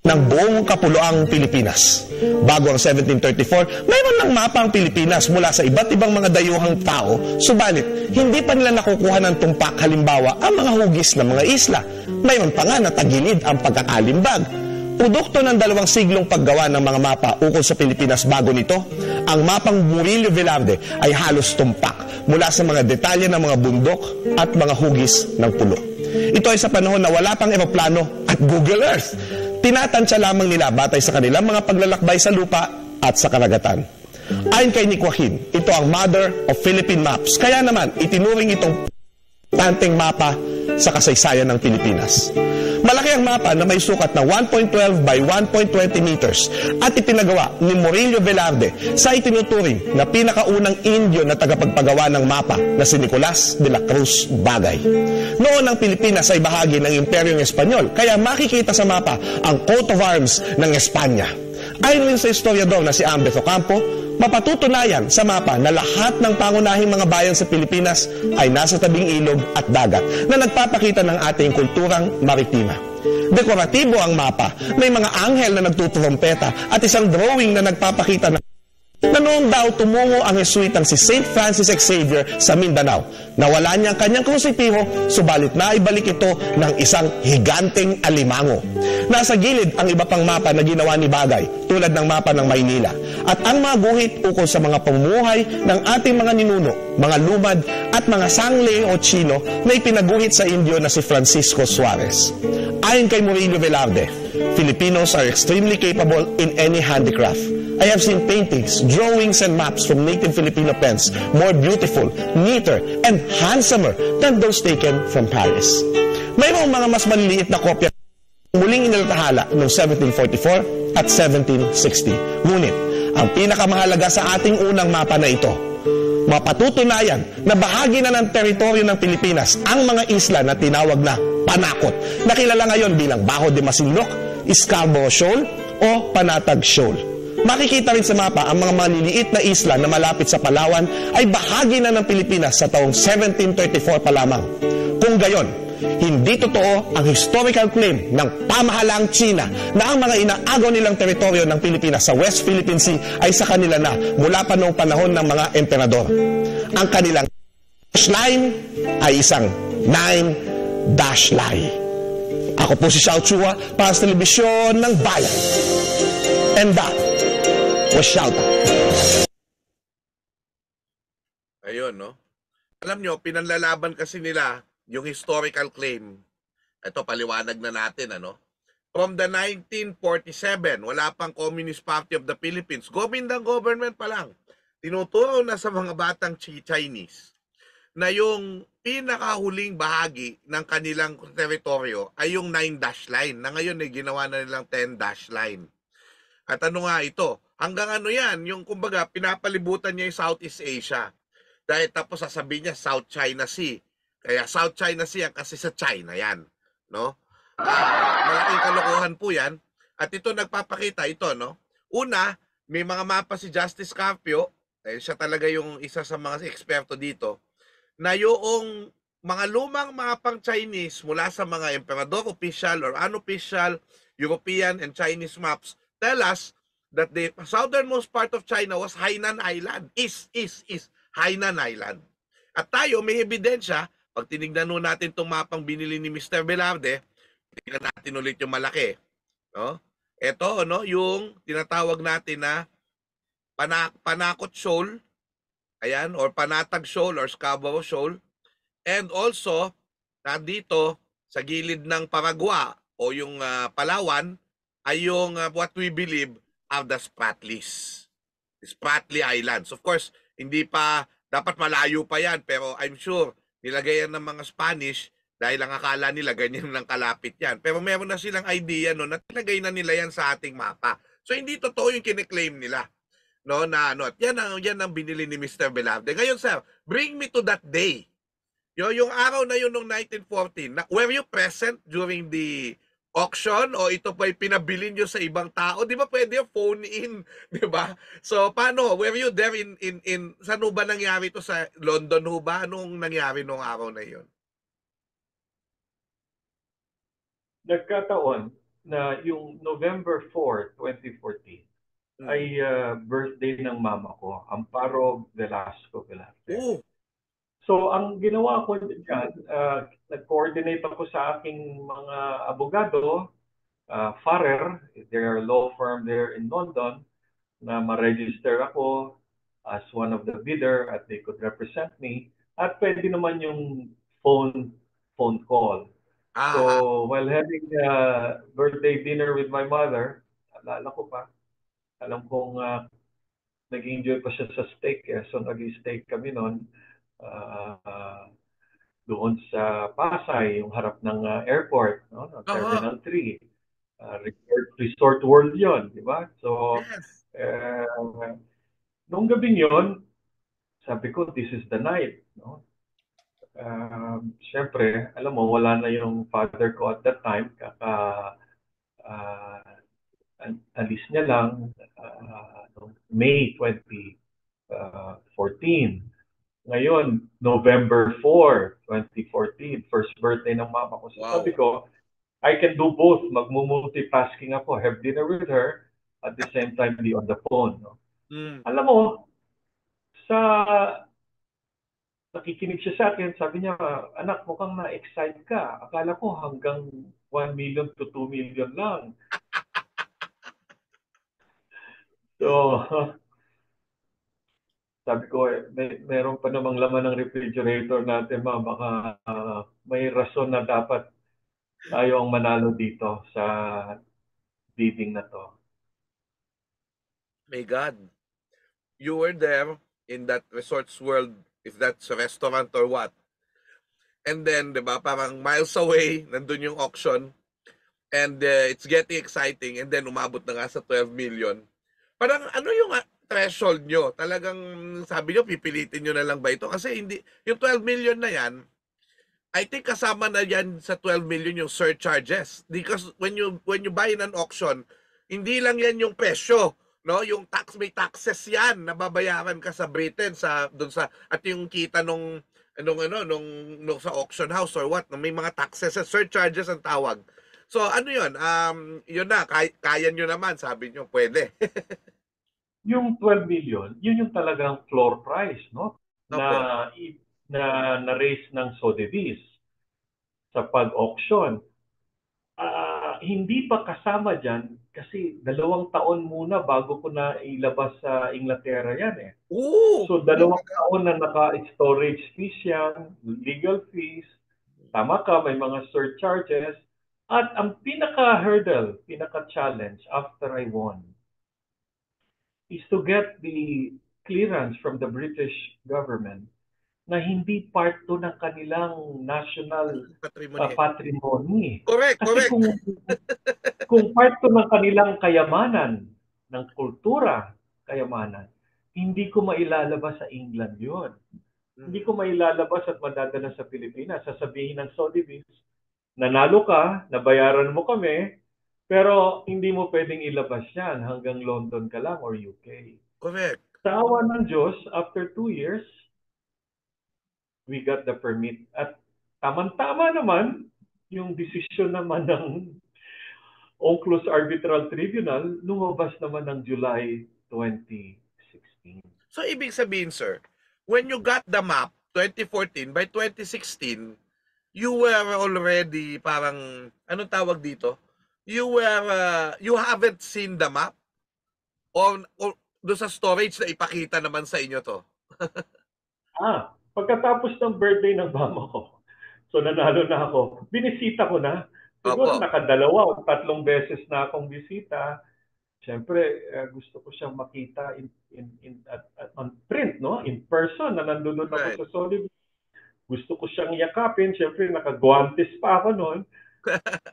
ng buong kapuluang Pilipinas. Bago ang 1734, mayroon ng mapa ang Pilipinas mula sa iba't ibang mga dayuhang tao, subalit hindi pa nila nakukuha ng tumpak halimbawa ang mga hugis ng mga isla. Mayroon pa nga na tagilid ang pagkakalimbag. Produkto ng 2 siglong paggawa ng mga mapa ukol sa Pilipinas bago nito, ang mapang Murillo Velarde ay halos tumpak mula sa mga detalye ng mga bundok at mga hugis ng pulo. Ito ay sa panahon na wala pang eroplano at Google Earth. Tinatansya lamang nila batay sa kanilang mga paglalakbay sa lupa at sa karagatan. Ayon kay Nick Joaquin, ito ang mother of Philippine maps. Kaya naman, itinuring itong tanteng mapa sa kasaysayan ng Pilipinas. Malaki ang mapa na may sukat na 1.12 by 1.20 meters at ipinagawa ni Murillo Velarde sa itinuturing na pinakaunang Indio na tagapagpagawa ng mapa na si Nicolas de la Cruz Bagay. Noon ang Pilipinas ay bahagi ng Imperyong Espanyol, kaya makikita sa mapa ang coat of arms ng Espanya. Ayon rin sa historiador na si Ambeth Ocampo, mapatutunayan sa mapa na lahat ng pangunahing mga bayan sa Pilipinas ay nasa tabing ilog at dagat na nagpapakita ng ating kulturang maritima. Dekoratibo ang mapa, may mga anghel na nagtutrompeta at isang drawing na nagpapakita ng na noon daw tumungo ang Jesuitang si St. Francis Xavier sa Mindanao. Nawala niya ang kanyang krusipiho, subalit naibalik ito ng isang higanteng alimango. Nasa gilid ang iba pang mapa na ginawa ni Bagay, tulad ng mapa ng Maynila. At ang mga guhit ukol sa mga pamumuhay ng ating mga ninuno, mga lumad at mga sangle o Chino na ipinaguhit sa Indio na si Francisco Suarez. Ayon kay Murillo Velarde, Filipinos are extremely capable in any handicraft. I have seen paintings, drawings, and maps from native Filipino pens more beautiful, neater, and handsomer than those taken from Paris. Mayroong mga mas maliliit na kopya muling inilatahala noong 1744 at 1760. Ngunit, ang pinakamahalaga sa ating unang mapa na ito, mapatutunayan na bahagi na ng teritoryo ng Pilipinas ang mga isla na tinawag na Panakot, na kilala ngayon bilang Bajo de Masinloc, Scarborough Shoal, o Panatag Shoal. Makikita rin sa mapa ang mga maliliit na isla na malapit sa Palawan ay bahagi na ng Pilipinas sa taong 1734 pa lamang. Kung gayon, hindi totoo ang historical claim ng pamahalaang China na ang mga inaagaw nilang teritoryo ng Pilipinas sa West Philippine Sea ay sa kanila na mula pa noong panahon ng mga emperador. Ang kanilang dash line ay isang 9-dash line. Ako po si Xiao Chua para sa telebisyon ng Bayan. And that was Xiao Ta. Ayun, no? Alam nyo, pinanlalaban kasi nila yung historical claim. Ito, paliwanag na natin, ano? From the 1947, wala pang Communist Party of the Philippines. Gomindang government pa lang. Tinuturo na sa mga batang Chinese na yung pinakahuling bahagi ng kanilang teritoryo ay yung 9-dash line, na ngayon ay ginawa na nilang 10-dash line. At ano nga ito? Hanggang ano yan? Yung kumbaga, pinapalibutan niya yung Southeast Asia. Dahil tapos sasabihin niya South China Sea. Kaya South China Sea kasi sa China yan. No? Malaking kalokohan po yan. At ito nagpapakita, ito, no? Una, may mga mapa si Justice Carpio, siya talaga yung isa sa mga eksperto dito, na yung mga lumang mapang Chinese mula sa mga emperador official or unofficial European and Chinese maps tell us that the southernmost part of China was Hainan Island. Is Hainan Island. At tayo may ebidensya, pag tinignan natin itong mapang binili ni Mr. Velarde, tingnan natin ulit yung malaki. No? Ito, no, yung tinatawag natin na Panakot Shoal, ayan, or Panatag Shoal or Scarborough Shoal. And also, nandito sa gilid ng Paragua o yung Palawan ay yung what we believe are the Spratlys. Spratly Islands. Of course, hindi pa, dapat malayo pa yan, pero I'm sure nilagay yan ng mga Spanish dahil ang akala nila ganyan lang kalapit yan. Pero meron na silang idea no, na tinagay na nila yan sa ating mapa. So hindi totoo yung kiniklaim nila. No, na ano, at yan ang binili ni Mr. Velarde. Ngayon sir, bring me to that day. Yung araw na yun noong 1914, were you present during the auction o ito pa'y pinabili nyo sa ibang tao? Di ba pwede yung phone in? Di ba? So paano? Were you there in saan ba nangyari to sa London ho ba? Anong nangyari noong araw na yun? Nagkataon na yung November 4, 2014 ay birthday ng mama ko, Amparo Velasco Velarde. So, ang ginawa ko dyan, nag-coordinate ako sa aking mga abogado, Farrer, their law firm there in London, na ma-register ako as one of the bidder at they could represent me. At pwede naman yung phone call. So, while having a birthday dinner with my mother, alala ko pa, alam kong nag-enjoy pa siya sa steak. So, nag-steak kami noon. Doon sa Pasay, yung harap ng airport, no? Terminal 3. Resort World yon, di ba? So, noong gabing yon, sabi ko, this is the night. No? Siyempre, alam mo, wala na yung father ko at that time. Alis niya lang May 2014. Ngayon, November 4, 2014, first birthday ng mama ko. So sabi ko, I can do both. Magmumultitasking ako. Have dinner with her, at the same time be on the phone. No? Mm. Alam mo, sa nakikinig siya sa akin, sabi niya, anak, mukhang na-excite ka. Akala ko hanggang 1 million to 2 million lang. So, sabi ko, meron pa namang laman ng refrigerator natin, ma. Baka may rason na dapat tayo ang manalo dito sa bidding na to. My God. You were there in that Resorts World, if that's a restaurant or what. And then, di ba, parang miles away, nandun yung auction. And it's getting exciting. And then, umabot na nga sa 12 million. Parang ano yung threshold nyo? Talagang sabi nyo, pipilitin nyo na lang ba ito? Kasi hindi, yung 12 million na yan, I think kasama na yan sa 12 million yung surcharges. Because when you buy in an auction, hindi lang yan yung presyo, no? Yung may taxes yan na babayaran ka sa Britain at yung kita nung sa auction house or what, may mga taxes at surcharges ang tawag. So ano 'yun? Yun na kaya nyo naman, sabi nyo, pwede. Yung 12 million, yun yung talagang floor price, no? Opo. Na raise ng Sotheby's sa pag-auction. Hindi pa kasama dyan kasi 2 taon muna bago ko na ilabas sa Inglaterra yan eh. Oo! So 2 taon na naka-storage fees yan, legal fees, tama ka, may mga surcharges, at ang pinaka-hurdle, pinaka-challenge after I won is to get the clearance from the British government na hindi part to ng kanilang national patrimony. Correct, Kasi correct. kung part to ng kanilang kayamanan, ng kultura, kayamanan, hindi ko mailalabas sa England yun. Hindi ko mailalabas at madadala sa Pilipinas. Sasabihin ng Sotheby's, nanalo ka, nabayaran mo kami, pero hindi mo pwedeng ilabas yan hanggang London ka lang or UK. Correct. Sa awa ng Diyos, after 2 years, we got the permit. At tamang-tama naman, yung desisyon naman ng UNCLOS Arbitral Tribunal, lumabas naman ng July 2016. So, ibig sabihin, sir, when you got the map, 2014, by 2016, you were already parang, anong tawag dito? You haven't seen the map? O doon sa storage na ipakita naman sa inyo to? Pagkatapos ng birthday ng mama ko, so nanalo na ako, binisita ko na. Siguro Opo. 2 o 3 beses na akong bisita. Siyempre, gusto ko siyang makita on print, no? In person, na nandun ako Right. sa Sotheby's. Gusto ko siyang yakapin. Siyempre, naka-guantes pa ako noon.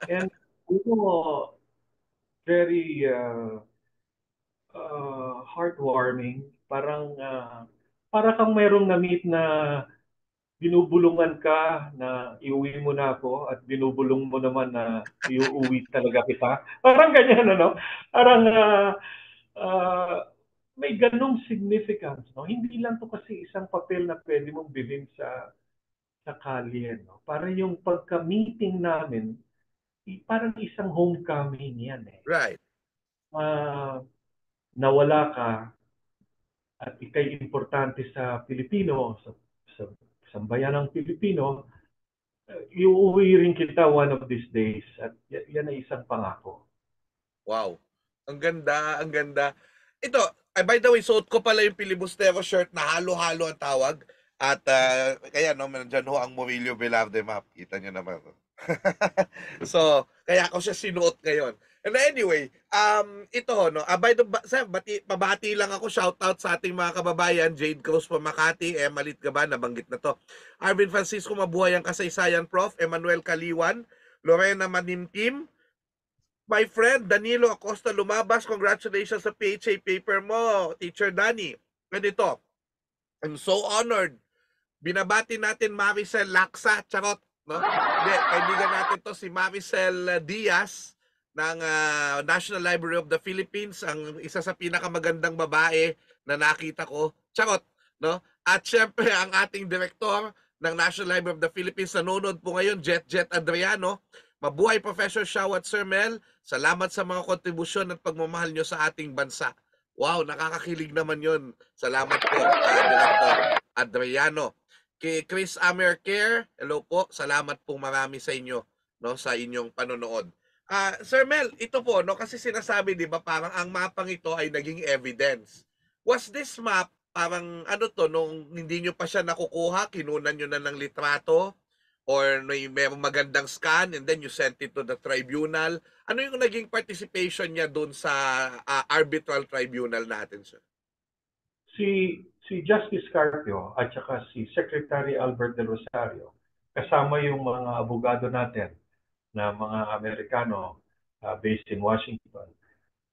And, very heartwarming. Para kang mayroong na-meet na binubulungan ka na iuwi mo na ako at binubulong mo naman na iuwi talaga kita. Parang ganyan, ano? Parang may ganong significance, no? Hindi lang to kasi isang papel na pwede mong bilhin sa kalye, no? Para yung pagka-meeting namin, parang isang homecoming yan eh. Right. Nawala ka at ikay importante sa Pilipino, sa sambayan ng Pilipino, iuwi rin kita one of these days. At yan ay isang pangako. Wow. Ang ganda, ang ganda. Ito, by the way, suot ko pala yung Filibustero shirt na halo-halo ang tawag. At kaya no, dyan ho ang Murillo Velarde map. Kita nyo naman. So, kaya ako siya sinuot ngayon. And anyway, ito ho, no, pabati lang ako, shoutout sa ating mga kababayan, Jade Cruz from Makati, Emalit Gaban, nabanggit na to. Arvin Francisco, mabuhay ang kasaysayan, Prof. Emmanuel Kaliwan, Lorena Manimtim, my friend Danilo Acosta Lumabas, congratulations sa PHA paper mo, Teacher Danny. Ganito, I'm so honored. Binabati natin Maricel Laksa, charot, no? Hindi, kaibigan natin to si Maricel Diaz ng National Library of the Philippines, ang isa sa pinakamagandang babae na nakita ko. Charot, no? At syempre ang ating direktor ng National Library of the Philippines, nanonood po ngayon, Jet Adriano. Mabuhay Professor Shawat Sir Mel. Salamat sa mga kontribusyon at pagmamahal nyo sa ating bansa. Wow, nakakakilig naman yun. Salamat po, Director Adriano. Kay Chris Amercare, hello po. Salamat po marami sa inyo, no, sa inyong panonood. Sir Mel, ito po, no, kasi sinasabi, di ba, parang ang mapang ito ay naging evidence. Was this map, parang ano to, nung hindi nyo pa siya nakukuha, kinunan nyo na ng litrato, or may magandang scan and then you sent it to the tribunal? Ano yung naging participation niya doon sa arbitral tribunal natin, sir? Si Justice Carpio at saka si Secretary Albert De Rosario, kasama yung mga abogado natin na mga Amerikano based in Washington,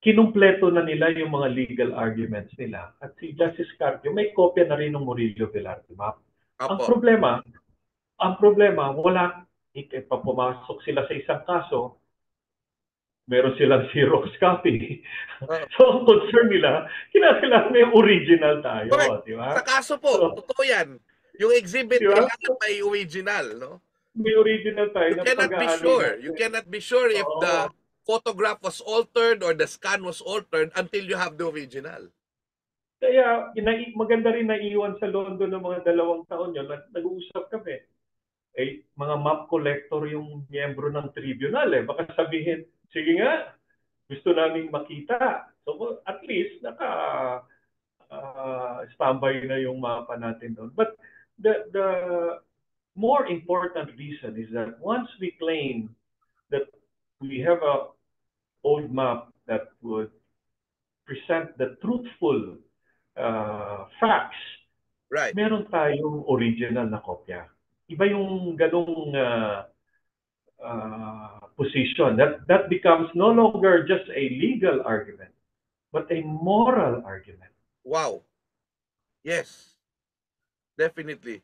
kinumpleto na nila yung mga legal arguments nila. At si Justice Carpio, may kopya na rin ng Murillo Velarde map. Ang Opo. problema, wala, pumasok sila sa isang kaso, meron silang Xerox copy. So, ang concern nila, kinakailangan may original tayo, Correct. di ba? Sa kaso po, So, totoo yan. Yung exhibit, di ba? kailangan may original, no? May original tayo You na cannot be pag-aano sure. natin. You cannot be sure if the Oo. photograph was altered or the scan was altered until you have the original. Kaya maganda rin naiwan sa London ng mga 2 taon yun. Nag-uusap kami. Eh, mga map collector yung miyembro ng tribunal eh. Baka sabihin, sige nga, gusto naming makita. So at least standby na yung mapa natin doon. But the more important reason is that once we claim that we have a old map that would present the truthful facts, Right. meron tayong original na kopya. Iba yung ganong position. That becomes no longer just a legal argument, but a moral argument. Wow. Yes. Definitely.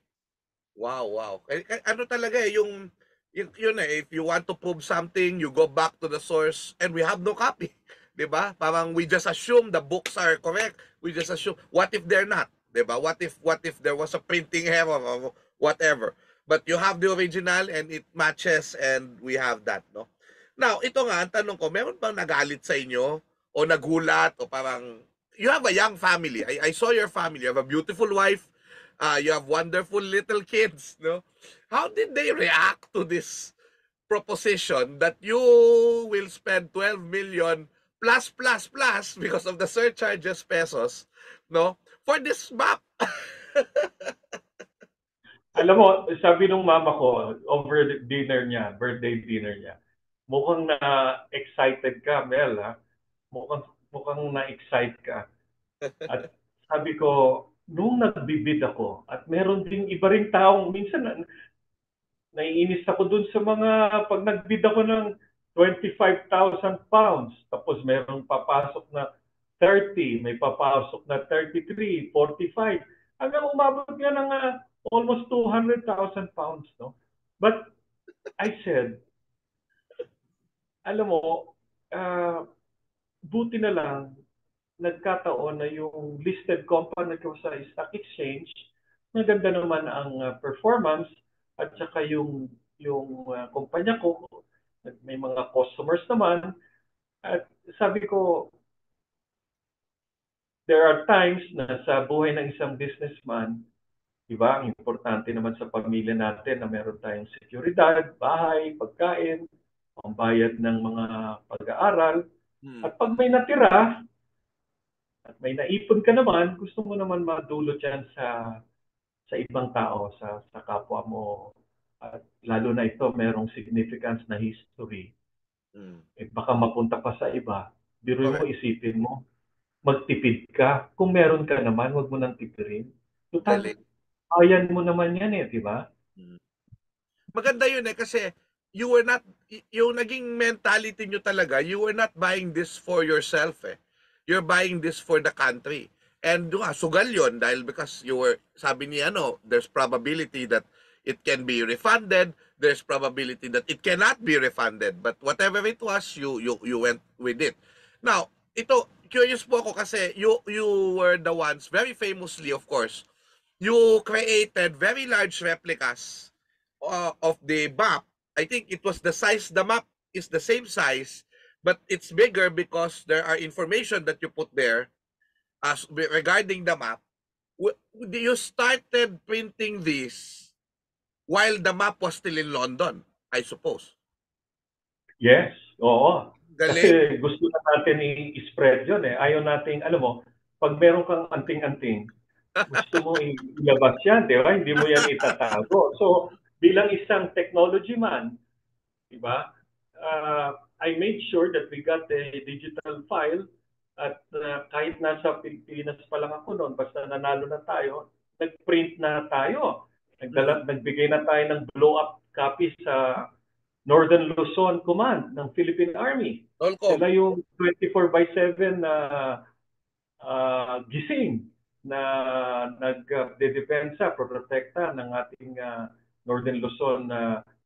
Wow. Ano talaga eh, yun eh, if you want to prove something, you go back to the source and we have no copy. 'Di ba? Parang we just assume the books are correct. We just assume, what if they're not? 'Di ba? What if there was a printing error or whatever? But you have the original and it matches and we have that, no? Now, ito nga, ang tanong ko, meron bang nagalit sa inyo o nagulat o parang, you have a young family. I saw your family. You have a beautiful wife. You have wonderful little kids, no? How did they react to this proposition that you will spend 12 million plus because of the surcharges pesos, no, for this map? Alam mo, sabi nung mama ko, over birthday dinner niya, mukhang na-excited ka, Mel, ha? Mukhang na-excite ka. At sabi ko, nung nagbibid ako, at meron ding iba ring taong, minsan naiinis ako dun sa mga, pag nagbid ako ng 25,000 pounds, tapos merong papasok na 30, may papasok na 33, 45, hanggang umabot nga ng almost 200,000 pounds, no? But I said, alam mo, buti na lang, nagkataon na yung listed company ko sa stock exchange, maganda naman ang performance at saka yung kumpanya ko, may mga customers naman. At sabi ko, there are times na sa buhay ng isang businessman, diba, ang importante naman sa pamilya natin na meron tayong seguridad, bahay, pagkain, pambayad ng mga pag-aaral. At pag may natira, at may naipon ka naman, gusto mo naman madulot yan sa ibang tao, sa kapwa mo. At lalo na ito, merong significance na history. Eh, baka mapunta pa sa iba. Biro mo, isipin mo, magtipid ka. Kung meron ka naman, wag mo nang tipirin. Total, ayan mo naman yan eh, di ba? Maganda yun eh, kasi you were not, yung naging mentality nyo talaga, you were not buying this for yourself eh. You're buying this for the country. And sugal yun dahil because you were, sabi niya, there's probability that it can be refunded, there's probability that it cannot be refunded. But whatever it was, you went with it. Now, ito, curious po ako kasi you were the ones, very famously of course, you created very large replicas of the map. I think it was the map is the same size, but it's bigger because there are information that you put there as regarding the map, you started printing this while the map was still in London, I suppose. Yes, oo. Galing. Kasi gusto na natin i-spread yun eh. Ayaw nating, alam mo, pag meron kang anting-anting, gusto mo ilabas yan, di ba? Hindi mo yan itatago. So, bilang isang technology man, di ba? I made sure that we got the digital file at kahit nasa Pilipinas pa lang ako noon, basta nanalo na tayo, nag-print na tayo. Nagbigay na tayo ng blow-up copy sa Northern Luzon Command ng Philippine Army. Tolcom. Sila yung 24/7 na gising na nagdedepensa, protekta ng ating Northern Luzon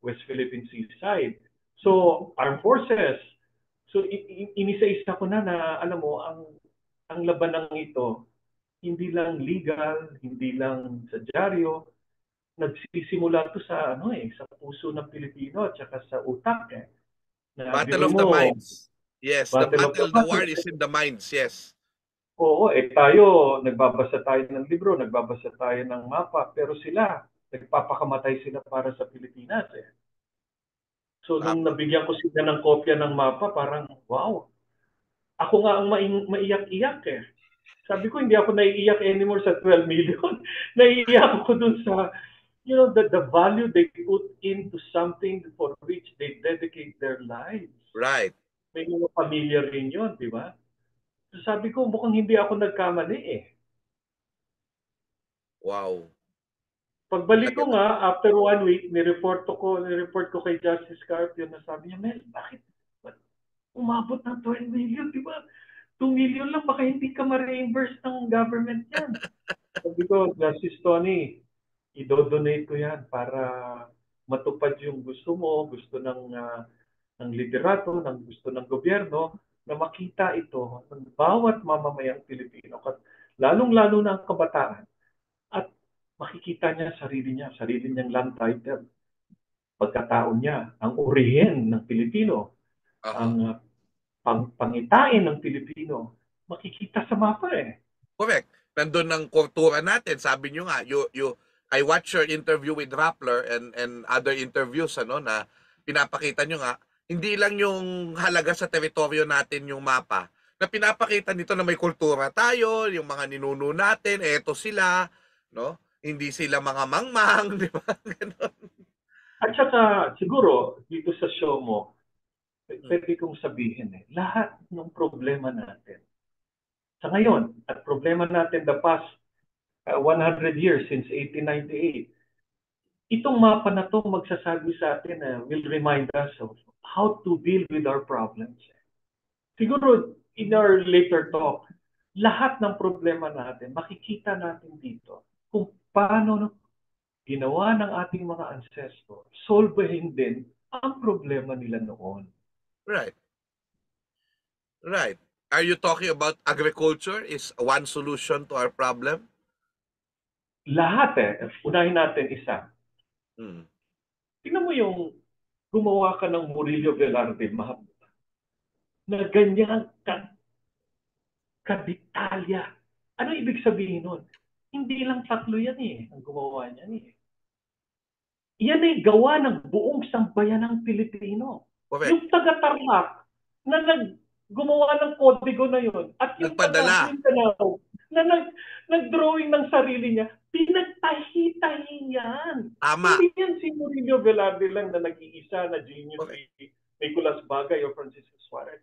West Philippine Seaside. So, armed forces. So, inisa-isa ko na alam mo, ang labanang ito, hindi lang legal, hindi lang sa dyaryo, nagsisimula to sa sa puso ng Pilipino at saka sa utak Battle of the minds. Yes, the war is in the minds, yes. Oo, tayo, nagbabasa tayo ng libro, nagbabasa tayo ng mapa, pero sila, nagpapakamatay sila para sa Pilipinas So, nung nabigyan ko sila ng kopya ng mapa, parang, wow, ako nga ang maiyak-iyak Sabi ko, hindi ako naiiyak anymore sa 12 million. Naiiyak ako dun sa, the value they put into something for which they dedicate their lives. Right. May mga pamilya rin yun, di ba? So sabi ko, mukhang hindi ako nagkamali Wow. Pagbalik ko nga, after 1 week, nireport ko kay Justice Carpio na sabi niya, Mel, bakit umabot ng 12 million, di ba? 2 million lang, baka hindi ka ma-reimburse ng government yan. Sabi ko, Justice Tony, i-donate ko yan para matupad yung gusto mo, gusto ng liderato, gusto ng gobyerno, na makita ito ng bawat mamamayang Pilipino, lalong-lalo na ang kabataan, at makikita niya sarili niyang land title, pagkataon niya, ang orihin ng Pilipino, ang pangitain ng Pilipino, makikita sa mapa Correct. Nandun ang kultura natin. Sabi niyo nga, I watched your interview with Rappler and other interviews na pinapakita niyo nga, hindi lang yung halaga sa teritoryo natin yung mapa, na pinapakita nito na may kultura tayo, yung mga ninuno natin, eto sila, no? Hindi sila mga mangmang, di ba? Ganon. At saka, siguro, dito sa show mo, pwede kong sabihin lahat ng problema natin sa ngayon, at problema natin the past 100 years since 1898, itong mapa na to magsasabi sa atin will remind us of how to deal with our problems. Siguro, in our later talk, lahat ng problema natin, makikita natin dito kung paano ginawa ng ating mga ancestors, solvehin din ang problema nila noon. Right. Right. Are you talking about agriculture is one solution to our problem? Lahat unahin natin isa. Tingnan mo yung gumawa ka ng Murillo Velarde map na ganyan kadetalya. Ano ibig sabihin nun? Hindi lang 3 yan ang gumawa niyan Yan ay gawa ng buong sambayan ng Pilipino. Correct. Yung taga-Tarlac na gumawa ng kodigo na yun at yung taga-Mindanao na nag-drawing ng sarili niya, pinagtahi-tahi yan. Tama. Hindi yan si Murillo Velarde lang na nag-iisa na genius ni Nicolas Bagay o Francisco Suarez.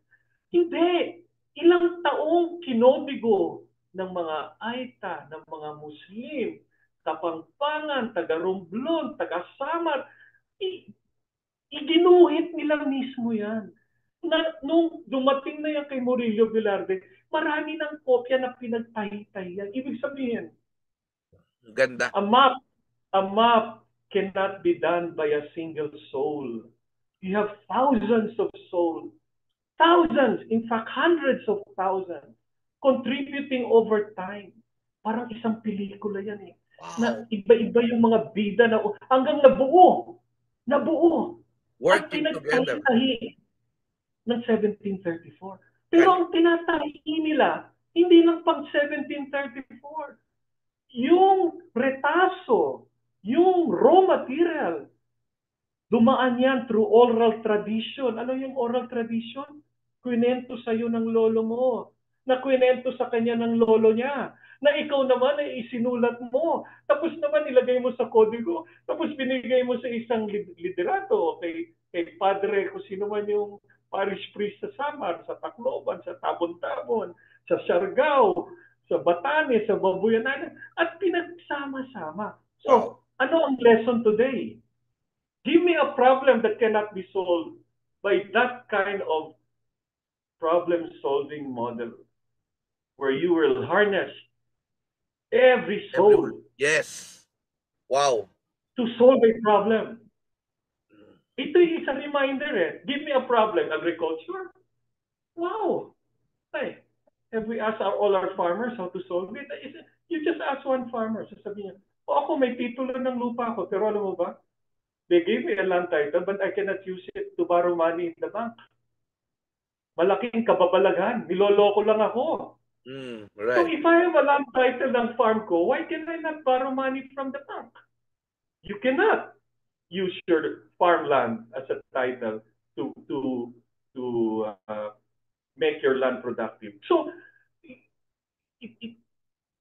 Hindi. Ilang taong kinodigo ng mga Aita, ng mga Muslim, Kapampangan, taga-Romblon, taga-Samar, iginuhit nila mismo yan. Nung dumating na yan kay Murillo Velarde, marami ng kopya na pinagtahi-tahi yan. Ibig sabihin, ganda. A map cannot be done by a single soul. You have thousands of souls, thousands, in fact hundreds of thousands, contributing over time. Parang isang pelikula yan Wow. Na iba-iba yung mga bida na hanggang nabuo. Working together. Ng 1734. Pero ang tinatahi nila, Hindi lang pang 1734. Yung retaso, yung raw material, dumaan yan through oral tradition. Ano yung oral tradition? Kwento sa'yo ng lolo mo, na kwento sa kanya ng lolo niya, na ikaw naman ay isinulat mo, tapos naman ilagay mo sa kodigo, tapos binigay mo sa isang liderato, kay padre, kung sino man yung parish priest sa Samar, sa Tacloban, sa Tabon-Tabon, sa Siargao, sa Batanes, sa Babuyanan, at pinagsama-sama. So, Wow. ano ang lesson today? Give me a problem that cannot be solved by that kind of problem-solving model where you will harness every soul Yes. Wow. to solve a problem. Ito yung isang reminder eh. Give me a problem. Agriculture? Wow. Hey, have we asked all our farmers how to solve it? You just ask one farmer. Sasabihin niya, ako may titulo ng lupa ako, pero alam mo ba? They gave me a land title, but I cannot use it to borrow money in the bank. Malaking kababalaghan. Niloloko lang ako. So Right. if I have a land title ng farm ko, why can I not borrow money from the bank? You cannot use your farmland as a title to make your land productive. So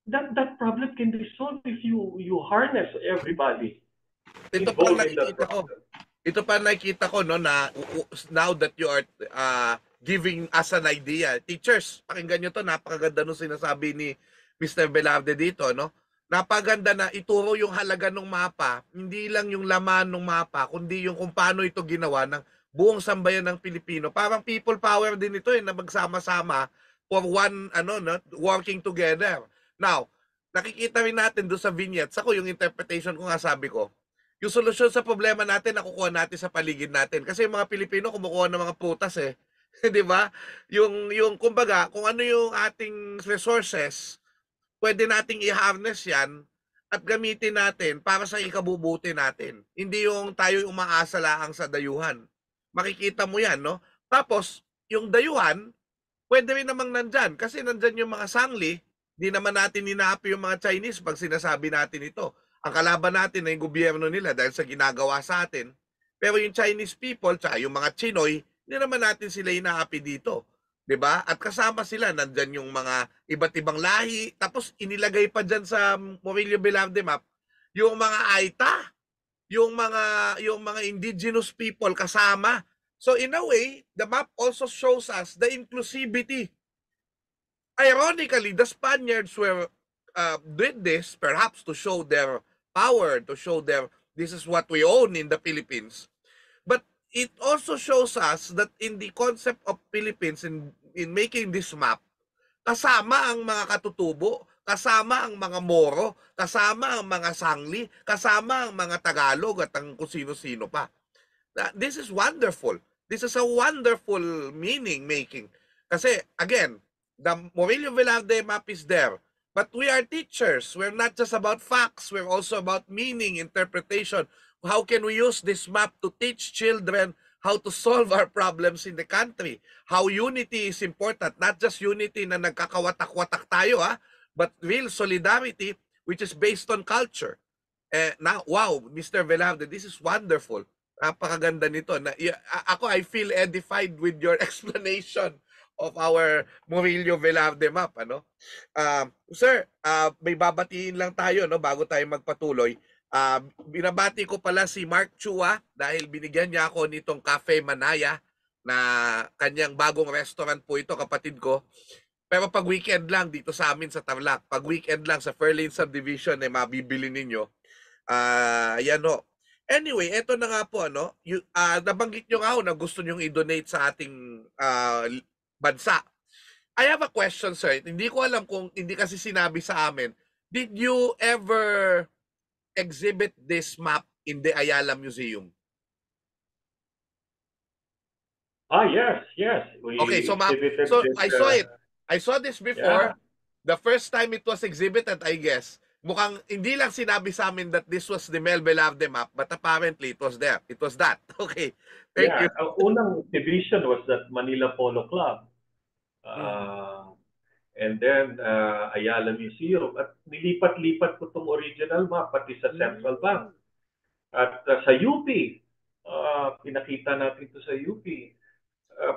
that problem can be solved if you harness everybody Ito pa involved in that nakikita ko. problem. Ito pa nakikita ko no na now that you are giving us an idea. Teachers, pakinggan nyo to, napakaganda nung sinasabi ni Mr. Velarde dito, no? Napaganda na ituro yung halaga ng mapa, hindi lang yung laman ng mapa, kundi yung kung paano ito ginawa ng buong sambayan ng Pilipino. Parang people power din ito na magsama-sama for one no, working together. Now, nakikita rin natin doon sa vignettes, ako yung interpretation ko nga sabi ko, yung solusyon sa problema natin nakukuha natin sa paligid natin. Kasi yung mga Pilipino kumukuha ng mga putas eh. 'Di ba? Yung kumbaga, kung ano yung ating resources, pwede nating i-harness 'yan at gamitin natin para sa ikabubuti natin. Hindi yung tayo umaasa lang sa dayuhan. Makikita mo 'yan, no? Tapos, yung dayuhan, pwede rin namang nandyan kasi nandyan yung mga sangli. Di naman natin inaapi yung mga Chinese pag sinasabi natin ito. Ang kalaban natin ay yung gobyerno nila dahil sa ginagawa sa atin. Pero yung Chinese people, tsaka yung mga Chinoy, hindi naman natin sila inaapi dito. 'Di ba? At kasama sila, nandyan yung mga iba't ibang lahi. Tapos inilagay pa dyan sa Murillo Velarde map, yung mga Aita, yung mga indigenous people kasama. So in a way, the map also shows us the inclusivity. Ironically, the Spaniards were did this perhaps to show their power, to show their this is what we own in the Philippines. But it also shows us that in the concept of Philippines in making this map, kasama ang mga katutubo, kasama ang mga Moro, kasama ang mga Sangli, kasama ang mga Tagalog at ang kung sino-sino pa. This is wonderful. This is a wonderful meaning making. Kasi again, the Murillo Velarde map is there. But we are teachers. We're not just about facts. We're also about meaning, interpretation. How can we use this map to teach children how to solve our problems in the country? How unity is important. Not just unity na nagkakawatak-watak tayo, but real solidarity which is based on culture. Now, wow, Mr. Velarde, this is wonderful. Napakaganda nito. Ako, I feel edified with your explanation of our Murillo Velarde map, ano? Sir, may babatiin lang tayo, no, bago tayo magpatuloy. Binabati ko pala si Mark Chua dahil binigyan niya ako nitong Cafe Manaya na kanyang bagong restaurant po ito, kapatid ko. Pero pag weekend lang dito sa amin sa Tarlac, pag weekend lang sa Fairlane Subdivision, mabibili ninyo. Ayan ho. Anyway, eto na nga po, ano, nabanggit nyo nga ho na gusto nyo i-donate sa ating bansa. I have a question, sir. Hindi ko alam kung hindi kasi sinabi sa amin. Did you ever exhibit this map in the Ayala Museum? Yes. Okay, so map, so I saw it. I saw this before. Yeah. The first time it was exhibited, I guess, mukhang hindi lang sinabi sa amin that this was the Mel Velarde map, but apparently it was there. It was that. Okay. Thank you. Ang unang exhibition was at Manila Polo Club. and then Ayala Museum. At nilipat-lipat ko itong original map pati sa Central Bank. At sa UP, pinakita natin ito sa UP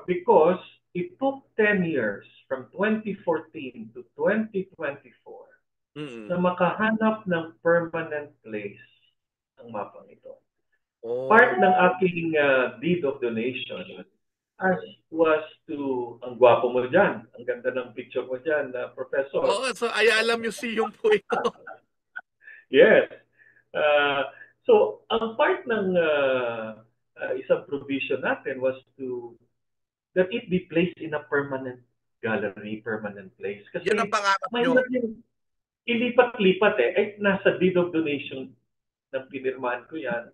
because it took 10 years from 2014 to 2024 na makahanap ng permanent place ang mapang ito. Part ng aking deed of donation was to, ang gwapo mo dyan, ang ganda ng picture mo dyan, Professor. Oo, so Ayala Museum po ito. Yes. So, ang part ng isang provision natin was that it be placed in a permanent gallery, permanent place. Kasi Yan ang pangarap nyo. mahirap yung ilipat-lipat nasa deed of donation na pinirmahan ko yan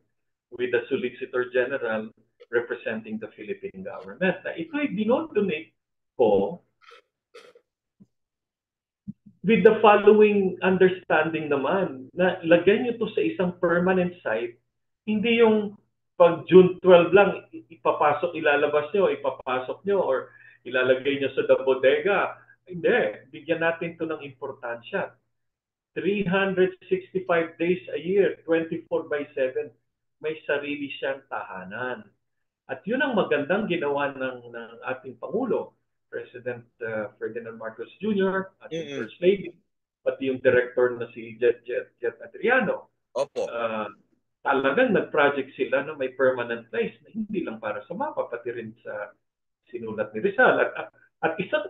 with the Solicitor General representing the Philippine government. Na ito'y dinodonate ko with the following understanding naman, na lagyan nyo to sa isang permanent site, hindi yung pag June 12 lang, ilalabas nyo, ipapasok nyo, or ilalagay nyo sa the bodega. Hindi, bigyan natin to ng importansya. 365 days a year, 24/7, may sarili siyang tahanan. At yun ang magandang ginawa ng ating Pangulo, President Ferdinand Marcos Jr., ating First Lady, pati yung director na si Jet Adriano. Opo. Talagang nag-project sila na may permanent place na hindi lang para sa mapa, pati rin sa sinulat ni Rizal. At isang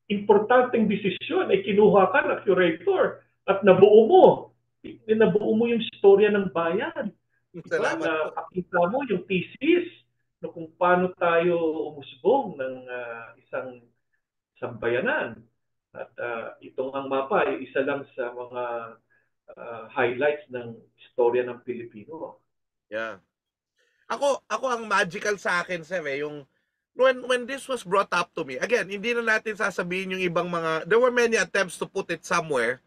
importanteng desisyon ay kinuha ka na curator at nabuo mo yung istorya ng bayan. Salamat po. Pakita mo yung thesis na kung paano tayo umusbong ng isang bayanan. At itong ang mapa ay isa lang sa mga highlights ng istorya ng Pilipino. Yeah. Ako ang magical sa akin, sir, yung when this was brought up to me, again, hindi na natin sasabihin yung ibang mga, there were many attempts to put it somewhere.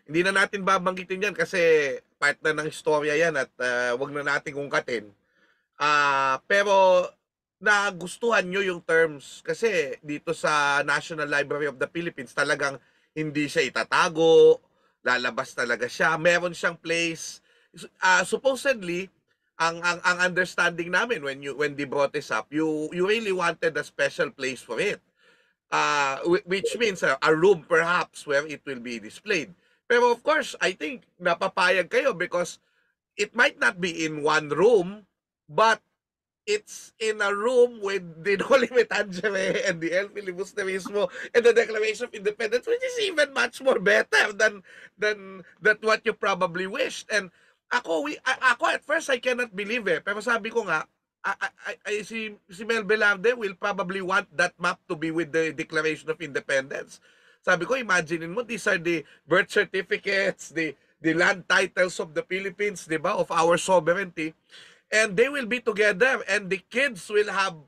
Hindi na natin babanggitin yan kasi part na ng istorya yan at wag na natin ungkatin. Pero nagustuhan nyo yung terms kasi dito sa National Library of the Philippines talagang hindi siya itatago, lalabas talaga siya. Meron siyang place. Supposedly, ang understanding namin when they brought this up, you really wanted a special place for it. Which means a room perhaps where it will be displayed. Pero of course, I think napapayag kayo because it might not be in one room, but it's in a room with the Noli Me Tangere and the El Filibusterismo and the Declaration of Independence, which is even much more better than what you probably wished. And ako at first I cannot believe pero sabi ko nga si Mel Velarde will probably want that map to be with the Declaration of Independence. Sabi ko, imaginein mo, these are the birth certificates, the land titles of the Philippines, di ba, of our sovereignty, and they will be together and the kids will have,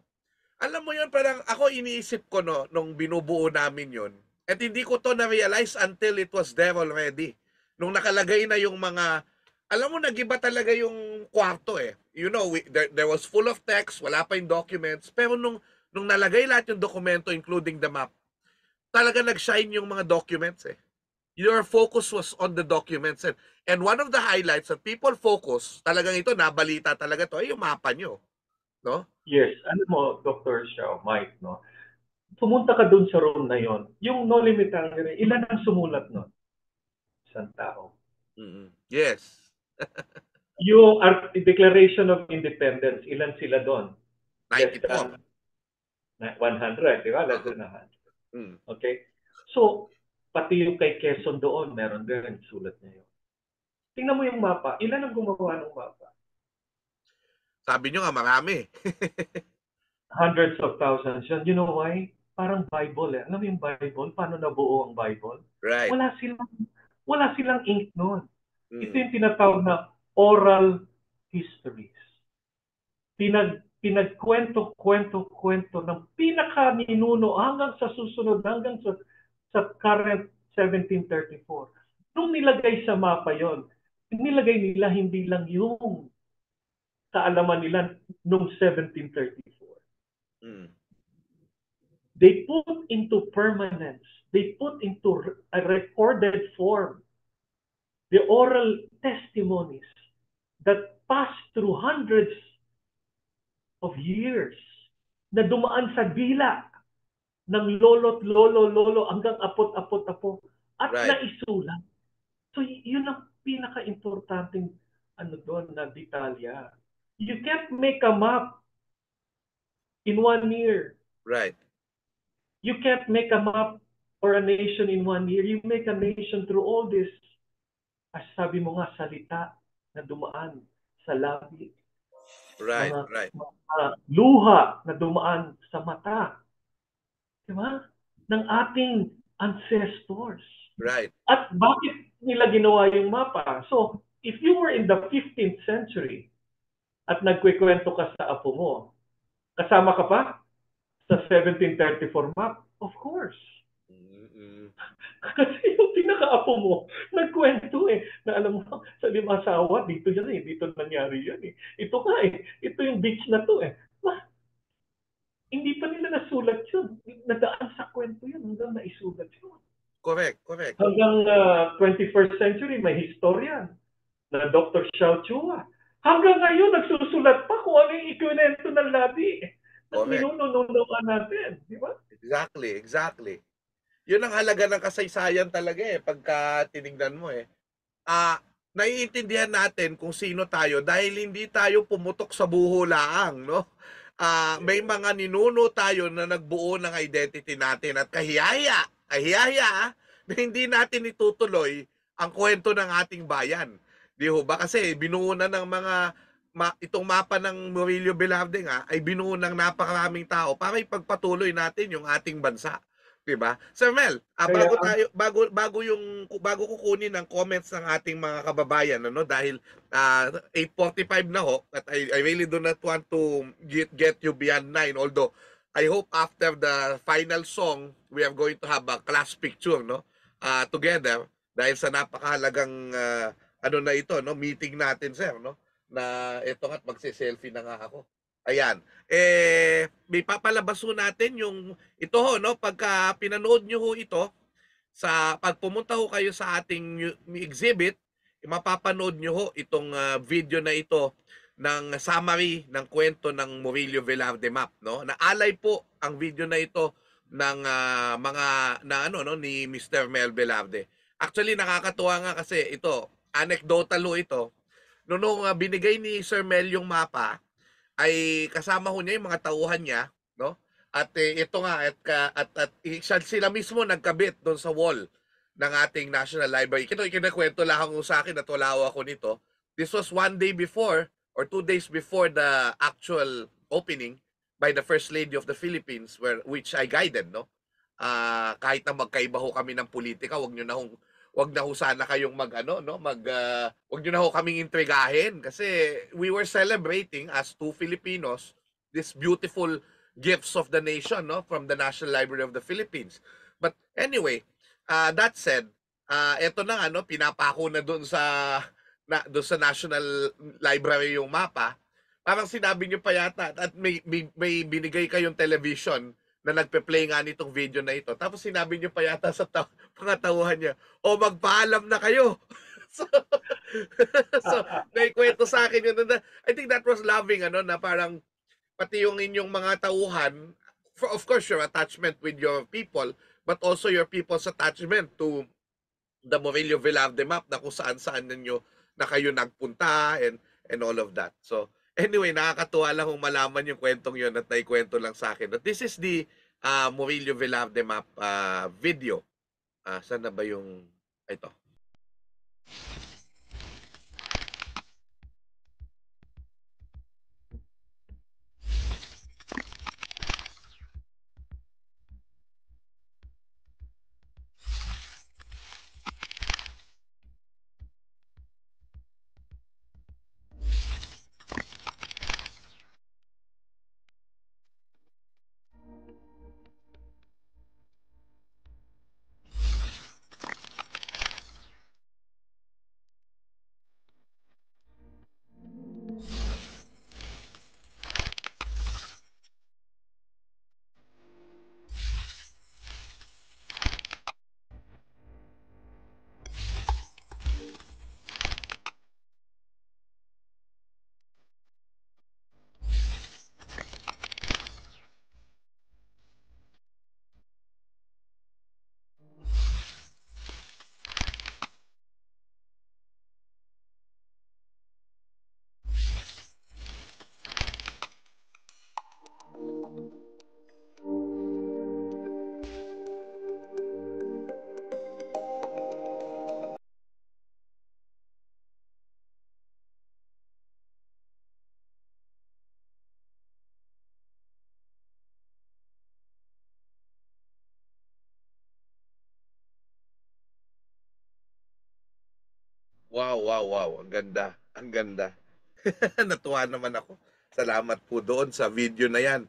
alam mo yun, parang ako iniisip ko nung binubuo namin yun, at hindi ko to na-realize until it was there already. Nung nakalagay na yung mga, alam mo, nagiba talaga yung kwarto You know, there was full of text, wala pa yung documents, pero nung nalagay lahat yung dokumento, including the map, talaga nag-shine yung mga documents Your focus was on the documents. And one of the highlights that people focus, talagang ito, nabalita talaga to, ay yung mapa nyo. No? Yes. Alam mo, Dr. Xiao, Mike, no? Pumunta ka dun sa room na yon. Yung Noli Me Tangere, ilan ang sumulat nun? Isang tao. Yes. Yung Declaration of Independence, ilan sila doon? 94. 100, di ba? Less than 100. Okay? So, pati yung kay Quezon doon, meron din sulat niya yun. Tingnan mo yung mapa. Ilan ang gumawa ng mapa? Sabi nyo nga, marami. Hundreds of thousands yan. You know why? Parang Bible Alam mo yung Bible? Paano nabuo ang Bible? Right. Wala silang ink noon. Ito yung tinatawag na oral histories. Pinagkwento ng pinaka-ninuno hanggang sa susunod, hanggang sa current 1734. Nung nilagay sa mapa yon, nilagay nila hindi lang yung kaalaman nila nung 1734. They put into permanence. They put into a recorded form the oral testimonies that passed through hundreds of years na dumaan sa dila ng lolo't lolo hanggang apot-apot-apo at Right. naisulat. So yun ang pinaka-importanting doon na detalya. You can't make a map in 1 year. Right. You can't make a map or a nation in 1 year. You make a nation through all this, as sabi mo nga, salita na dumaan sa labi. Right. Mga, Right. mga luha na dumaan sa mata. Diba? Ng ating ancestors. Right. At bakit nila ginawa yung mapa? So, if you were in the 15th century at nagkwekwento ka sa apo mo, kasama ka pa sa 1734 map? Of course. Mm-mm. Kasi yung pinaka-apo mo, nagkwento na alam mo, sa Limasawa, dito yan dito nangyari yan Ito nga ito yung beach na to hindi pa nila nasulat yun. Nadaan sa kwento yun hanggang naisulat yun. Correct. Correct. Hanggang 21st century, may historian na Dr. Xiao Chua. Hanggang ngayon, nagsusulat pa kung ano yung ikwento ng labi. Ninunununuan natin. Di ba? Exactly. Exactly. Yun ang halaga ng kasaysayan talaga pagka tinignan mo naiintindihan natin kung sino tayo dahil hindi tayo pumutok sa buho laang, no? May mga ninuno tayo na nagbuo ng identity natin at kahiyahiya na hindi natin itutuloy ang kwento ng ating bayan. Di ho ba? Kasi binuo na ng mga itong mapa ng Murillo Velarde nga ay binuo ng napakaraming tao para ipagpatuloy natin yung ating bansa. Diba? Sir Mel, bago kukunin ang comments ng ating mga kababayan dahil 8:45 na ho at I really do not want to get you beyond 9 although I hope after the final song we are going to have a class picture together dahil sa napakahalagang meeting natin sir na ito at magse-selfie na nga ako. Ayan. May papalabas ho natin yung ito pagka pinanood nyo ho ito, pag pumunta ho kayo sa ating exhibit, mapapanood nyo ho itong video na ito ng summary ng kwento ng Murillo Velarde map, Naalay po ang video na ito ng ni Mr. Mel Velarde. Actually nakakatuwa nga kasi ito, anecdotal ho ito. Nung binigay ni Sir Mel yung mapa, ay kasama ho niya yung mga tauhan niya, At ito nga at sila mismo nagkabit doon sa wall ng ating National Library. Kinakwento lang ako sa akin at wala ako nito. This was 1 day before or 2 days before the actual opening by the First Lady of the Philippines which I guided, kahit na magkaiba ho kami ng politika, wag na ho sana kayong wag niyo na ho kaming intrigahin kasi we were celebrating as two Filipinos this beautiful gifts of the nation from the National Library of the Philippines. But anyway, that said, eto na pinapako na doon sa National Library yung mapa. Parang sinabi niyo pa yata at may binigay kayong television na nagpe-play nga nitong video na ito. Tapos sinabi niyo pa yata sa mga tauhan niya, magpaalam na kayo. so naikwento sa akin yun. I think that was loving, na parang pati yung inyong mga tauhan, of course, your attachment with your people, but also your people's attachment to the Murillo Velarde map na kung saan-saan ninyo na kayo nagpunta and all of that. So, anyway, nakakatuwa lang kung malaman yung kwentong yun at naikwento lang sa akin. But this is the Murillo Velarde map video. Saan na ba yung ito? wow. Ang ganda. Ang ganda. Natuwa naman ako. Salamat po doon sa video na yan.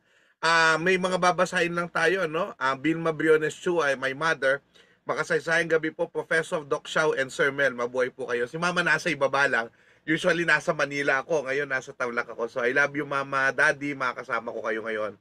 May mga babasahin lang tayo, no? Vilma Briones Chu ay my mother. Makasaysayang gabi po, Professor Doc Xiao and Sir Mel. Mabuhay po kayo. Si Mama nasa ibaba lang. Usually nasa Manila ako. Ngayon nasa Tarlac ako. So I love you, Mama, Daddy. Makakasama ko kayo ngayon.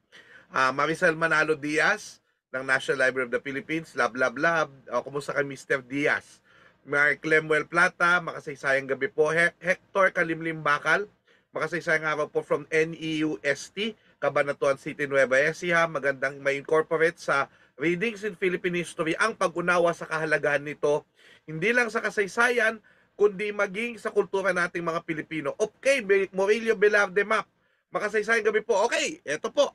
Maricel Manalo Diaz ng National Library of the Philippines. Love. Kumusta kay Mr. Diaz? Mary Clemuel Plata, makasaysayang gabi po. Hector Kalimlim Bakal, makasaysayang araw po from NEUST, Cabanatuan City, Nueva Ecija. Magandang may incorporate sa Readings in Philippine History ang pag-unawa sa kahalagahan nito, hindi lang sa kasaysayan, kundi maging sa kultura nating mga Pilipino. Okay, Murillo Velarde Map, makasaysayang gabi po. Okay, eto po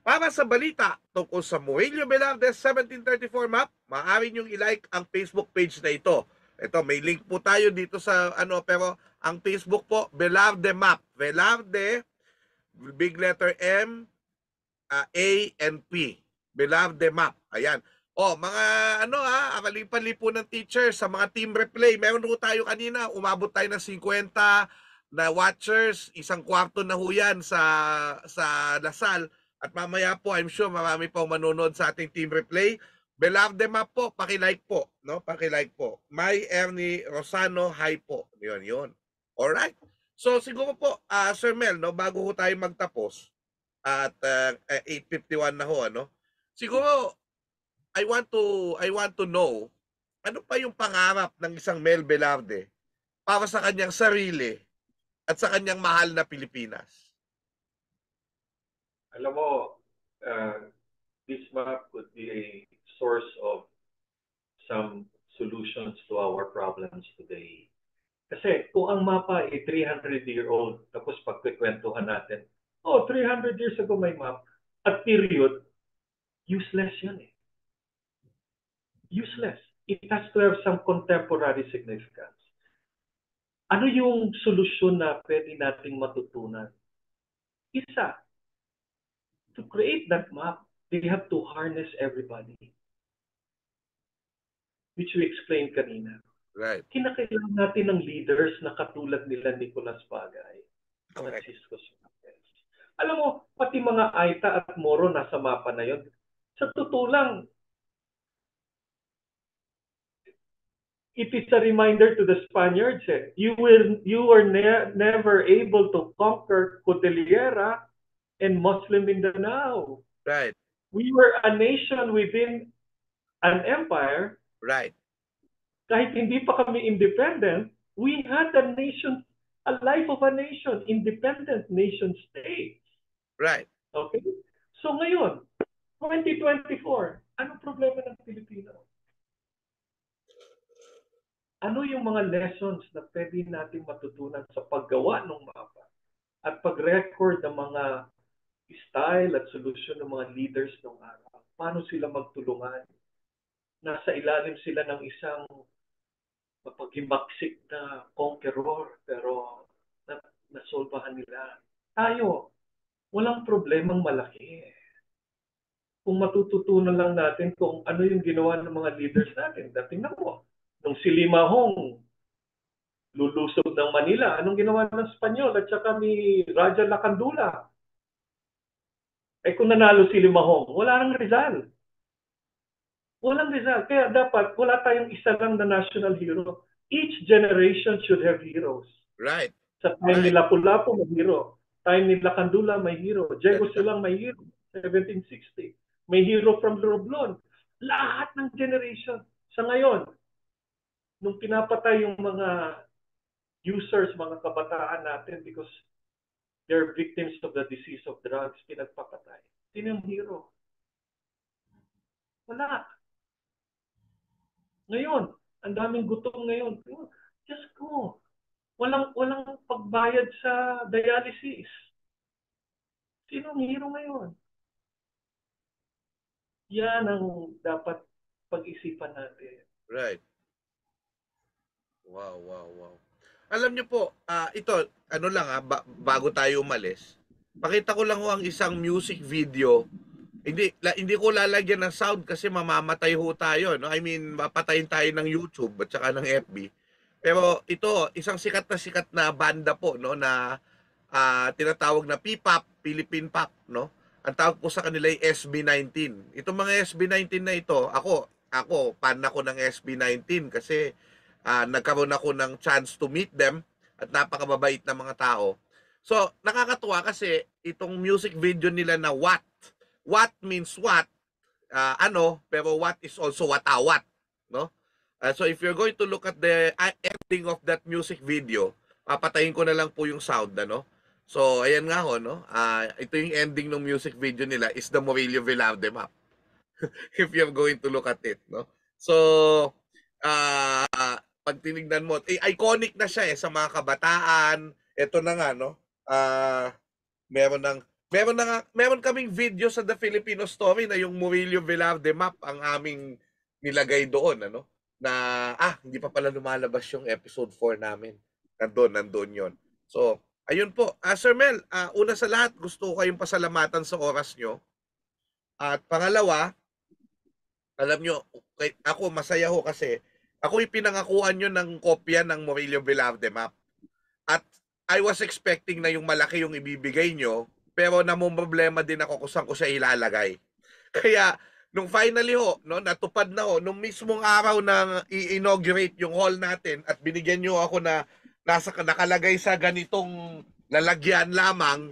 para sa balita tungkol sa Murillo Velarde 1734 map, maaari niyong i-like ang Facebook page na ito. Ito, may link po tayo dito sa pero ang Facebook po, Velarde Map. Velarde, big letter M, A, and P. Velarde Map. Ayan. Mga akalipan po ng teacher sa mga team replay. Meron po tayo kanina, umabot tayo ng 50 na watchers, 1 kwarto na ho yan sa Lasal. At mamaya po, I'm sure marami pa manonood sa ating team replay. Velarde Map po, paki-like po, no? Paki-like po. May Ernie Rosano, hi po. Yun. Alright. So siguro po, Sir Mel, no, bago ho tayo magtapos at 8:51 na ho, ano? Siguro I want to know ano pa yung pangarap ng isang Mel Velarde para sa kanyang sarili at sa kanyang mahal na Pilipinas. Alam mo, this map could be a source of some solutions to our problems today. Kasi kung ang mapa ay 300-year-old, tapos pagkikwentuhan natin, 300 years ago may map, at period, useless yan eh. Useless. It has to have some contemporary significance. Ano yung solusyon na pwede nating matutunan? Isa, to create that map, they have to harness everybody. Which we explained kanina. Right. Kinakailangan natin ng leaders na katulad nila Nicolas Bagay, Francisco Suarez. Alam mo, pati mga Aita at Moro nasa mapa na yon. Sa totoo lang, it is a reminder to the Spaniards, you were never able to conquer Cordillera and Muslim Mindanao. Right. We were a nation within an empire. Right. Kahit hindi pa kami independent, we had a nation, a life of a nation, independent nation state. Right. Okay? So ngayon, 2024, anong problema ng Pilipino? Ano yung mga lessons na pwede natin matutunan sa paggawa ng mapa at pag-record ng mga style at solusyon ng mga leaders ng araw? Paano sila magtulungan? Nasa ilalim sila ng isang mapaghimaksik na conqueror, pero nasolbahan nila. Tayo, walang problemang malaki. Kung matututunan lang natin kung ano yung ginawa ng mga leaders natin. Tingnan mo, nung si Limahong lulusob ng Manila, anong ginawa ng Espanyol at saka ni Raja Lacandula? Kung nanalo si Limahong, wala nang Rizal. Walang Rizal. Kaya dapat, wala tayong isa lang na national hero. Each generation should have heroes. Right. Sa time ni Lapu-Lapu, may hero. Time ni Lacandula, may hero. Diego Silang, may hero. 1760. May hero from Romblon. Lahat ng generation. Sa ngayon, nung pinapatay yung mga users, mga kabataan natin because they're victims of the disease of drugs, pinagpapatay. Sino yung hero? Wala. Ngayon, ang daming gutom ngayon. Diyos ko, walang pagbayad sa dialysis. Sino ang hero ngayon? Yan ang dapat pag-isipan natin. Right. Wow. Alam niyo po, ito, ano lang bago tayo umalis, pakita ko lang ho ang isang music video. Hindi ko lalagyan ng sound kasi mamamatay ho tayo, no? I mean, mapatayin tayo ng YouTube at saka ng FB. Pero ito, isang sikat na banda po, no, na tinatawag na P-pop, Philippine pop, no? Ang tawag po sa kanila ay SB19. Itong mga SB19 na ito, ako fan ako ng SB19 kasi nagkaroon ako ng chance to meet them at napakababait na mga tao. So, nakakatuwa kasi itong music video nila na What. What means what, pero what is also watawat, no? So if you're going to look at the ending of that music video, papatayin ko na lang po yung sound, ano? So ayan nga ho, no? Ito yung ending ng music video nila is the Murillo Velarde map. If you're going to look at it, no? So pag tinignan mo, iconic na siya sa mga kabataan. Ito na nga, no? Meron ng meron kaming video sa The Filipino Story na yung Murillo Velarde map ang aming nilagay doon, ano? Na hindi pa pala lumalabas yung episode 4 namin. Nandun yon. So, ayun po. Sir Mel, una sa lahat, gusto ko kayong pasalamatan sa oras nyo. At pangalawa, alam nyo, ako masaya ho kasi ako ipinangakuan nyo ng kopya ng Murillo Velarde map. At I was expecting na yung malaki yung ibibigay nyo, pero namumroblema din ako kung saan ko siya ilalagay. Kaya, nung finally ho, no, natupad na ho, nung mismong araw na i-inaugurate yung hall natin at binigyan nyo ako na nakalagay sa ganitong lalagyan lamang,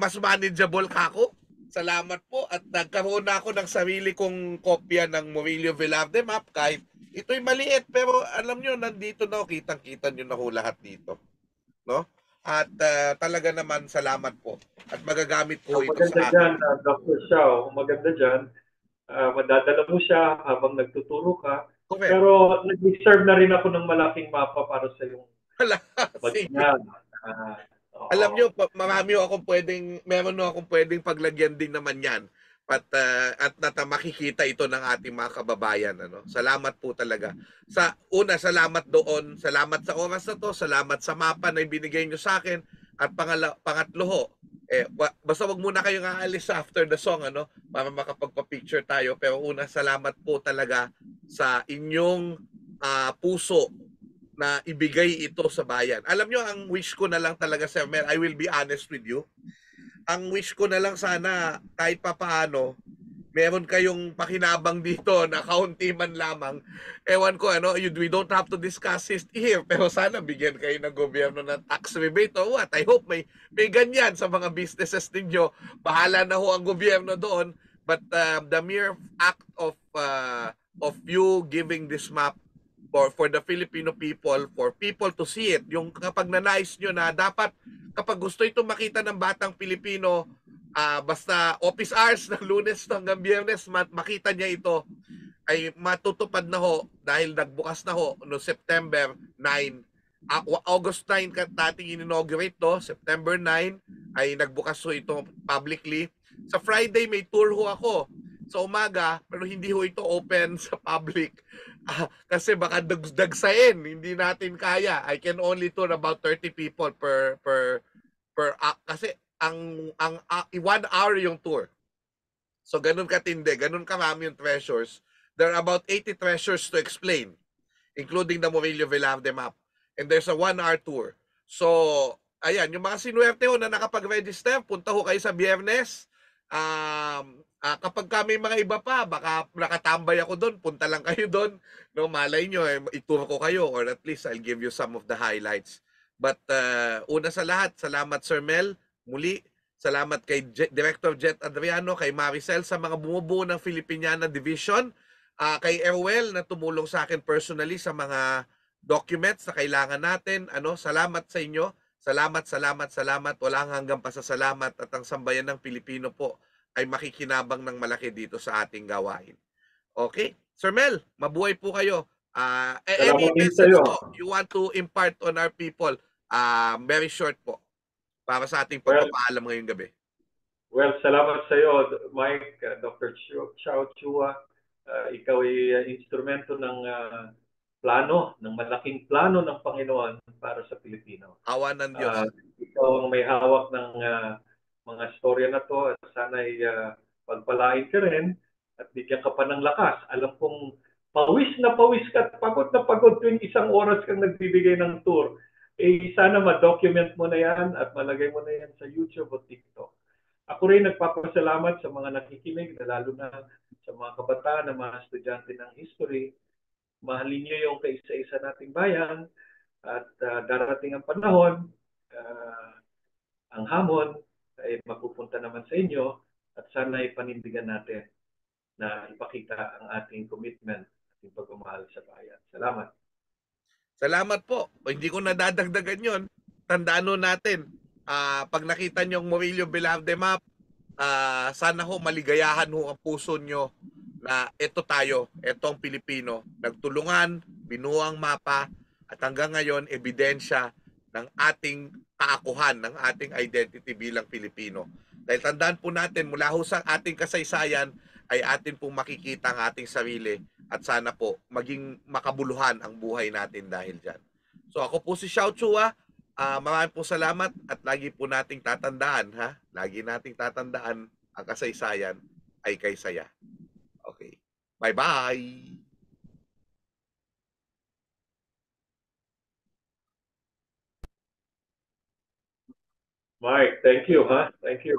mas manageable ka ako. Salamat po at nagkaroon na ako ng sarili kong kopya ng Murillo Velarde map kahit ito'y maliit pero alam nyo, nandito na ho, kitang-kita nyo na ho lahat dito. No? At talaga naman salamat po at magagamit ko ito sa akin. Maganda dyan, Dr. Xiao, maganda dyan. Madadala mo siya habang nagtuturo ka. Correct. Pero nag-reserve na rin ako ng malaking mapa para sa yung bagyan. Alam nyo, meron akong pwedeng paglagyan din naman yan. At makikita ito ng ating mga kababayan. Ano? Salamat po talaga. Salamat doon. Salamat sa oras na to. Salamat sa mapa na ibinigay nyo sa akin. At pangatlo ho, basta wag muna kayong aalis after the song, ano, para makapagpa-picture tayo. Pero una, salamat po talaga sa inyong puso na ibigay ito sa bayan. Alam nyo, ang wish ko na lang talaga, Sir Mel, I will be honest with you. Ang wish ko na lang sana, kahit papaano, meron kayong pakinabang dito na kaunti man lamang. Ewan ko, ano, we don't have to discuss it here, pero sana bigyan kayo ng gobyerno ng tax rebate or what. I hope may ganyan sa mga businesses ninyo. Bahala na ho ang gobyerno doon. But the mere act of you giving this map for the Filipino people, for people to see it, yung kapag nanais nyo na dapat kapag gusto ito makita ng batang Pilipino, basta office hours ng Lunes hanggang Biyernes, makita niya ito, ay matutupad na ho dahil nagbukas na ho no September 9. August 9 natin in-inaugurate to, September 9 ay nagbukas ho ito publicly. Sa Friday may tour ho ako sa umaga, pero hindi ho ito open sa public. Kasi baka dagsain, hindi natin kaya. I can only tour about 30 people per kasi ang 1 hour yung tour. So ganun katindi, ganun karami yung treasures. There are about 80 treasures to explain, including the Murillo Velarde map. And there's a 1 hour tour. So, ayan, yung mga sinuwerte ho na nakapag-register, punta ho kayo sa Biyernes. Kapag kami mga iba pa, baka nakatambay ako doon, punta lang kayo doon. No, malay nyo, ituro ko kayo or at least I'll give you some of the highlights. But una sa lahat, salamat Sir Mel. Muli, salamat kay Director Jet Adriano, kay Maricel sa mga bumubuo ng Filipiniana Division, kay Erwel na tumulong sa akin personally sa mga documents na kailangan natin. Salamat sa inyo. Salamat. Walang hanggang pasasalamat at ang sambayan ng Pilipino po ay makikinabang ng malaki dito sa ating gawain. Okay? Sir Mel, mabuhay po kayo. Any message po you want to impart on our people? Very short po para sa ating pagpapaalam ngayong gabi. Well, salamat sa iyo, Mike, Dr. Xiao Chua. Ikaw ay instrumento ng malaking plano ng Panginoon para sa Pilipino. Awa ng Diyos. Ikaw ang may hawak ng mga storya na to at sana'y pagpalain ka rin at bigyan ka pa ng lakas. Alam kong pawis ka at pagod na pagod tuwing isang oras kang nagbibigay ng tour. Sana ma-document mo na yan at malagay mo na yan sa YouTube o TikTok. Ako rin nagpapasalamat sa mga nakikinig, lalo na sa mga kabataan na mga estudyante ng history. Mahalin niyo yung kaisa-isa nating bayan at darating ang panahon, ang hamon ay mapupunta naman sa inyo at sana ipanindigan natin na ipakita ang ating commitment, ating pagmamahal sa bayan. Salamat. Salamat po. O, hindi ko nadadagdagan yon. Tandaan ho natin, pag nakita nyo ang Murillo Velarde map, sana ho maligayahan ho ang puso nyo na ito tayo, ito ang Pilipino. Nagtulungan, binuo ang mapa, at hanggang ngayon, ebidensya ng ating kaakuhan, ng ating identity bilang Pilipino. Dahil tandaan po natin, mula ho sa ating kasaysayan, ay atin pong makikita ang ating sarili at sana po maging makabuluhan ang buhay natin dahil dyan. So ako po si Xiao Chua. Maraming po salamat at lagi po nating tatandaan, ha? Lagi nating tatandaan ang kasaysayan ay kay saya. Okay. Bye-bye! Mike, thank you, ha? Thank you.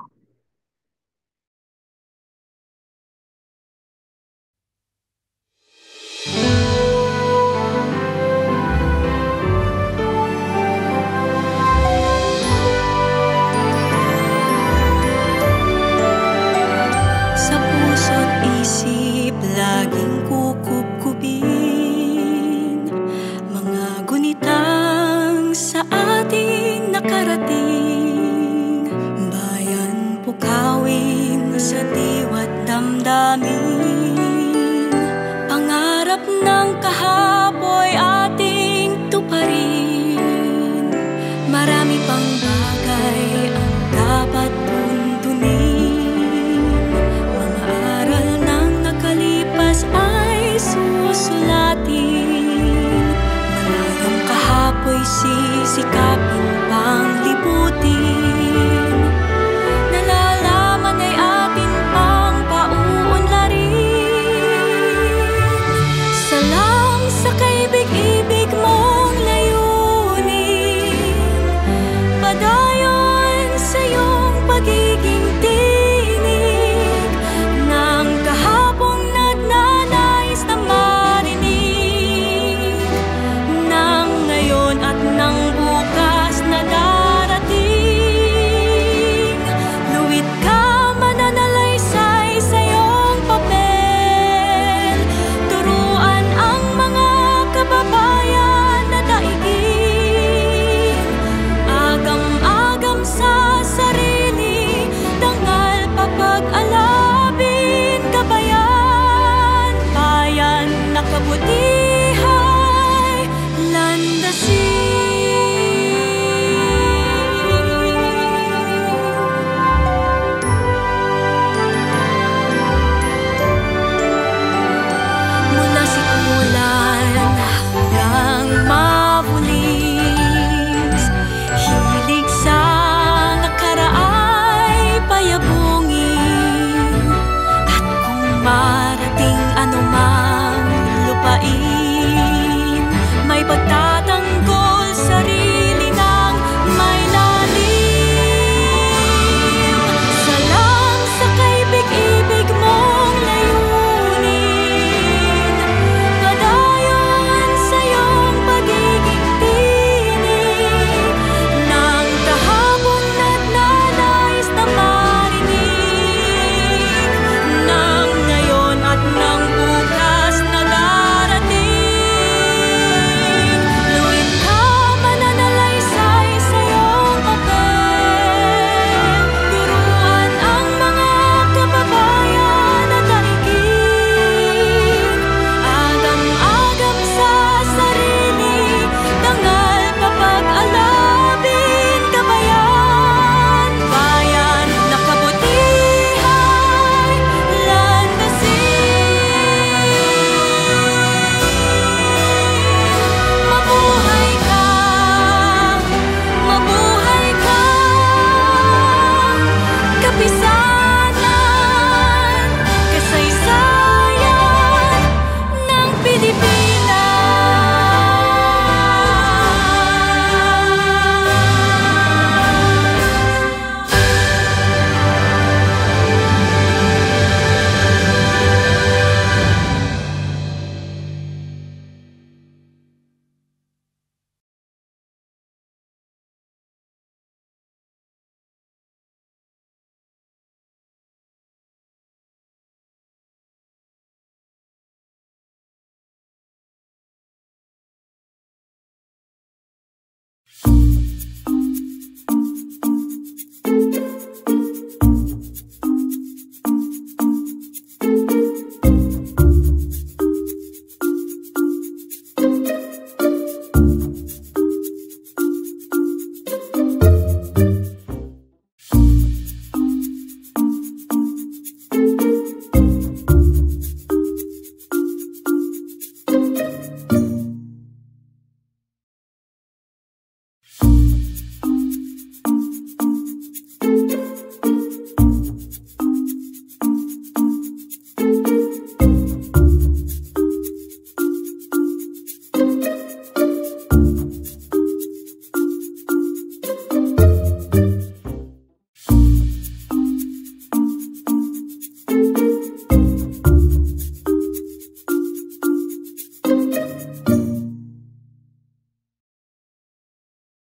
Sa puso't isip laging kukupkupin mga gunitang sa ating nakarating. Bayan pukawin sa diwa't damdamin. Pangarap ng kahapoy ating tuparin. Marami pang bagay ang dapat tuntunin. Mga aral ng nakalipas ay susulatin. Malagang kahapoy sisikapin pang libutin. Nalalaman ay atin pang pauunlarin. Salam sa kaibig-ibig mong layunin. Padayon sa iyong pagiging tinig ng kahapong nagnanais na marinig, ng ngayon at ng bukas na darating. Luwit ka mananalaysay sa iyong papel. Turuan ang mga kababayan na daigin. Agam-agam sa sarili, dangal papag-alabin. Kabayan, bayan na kabutihay, landasin.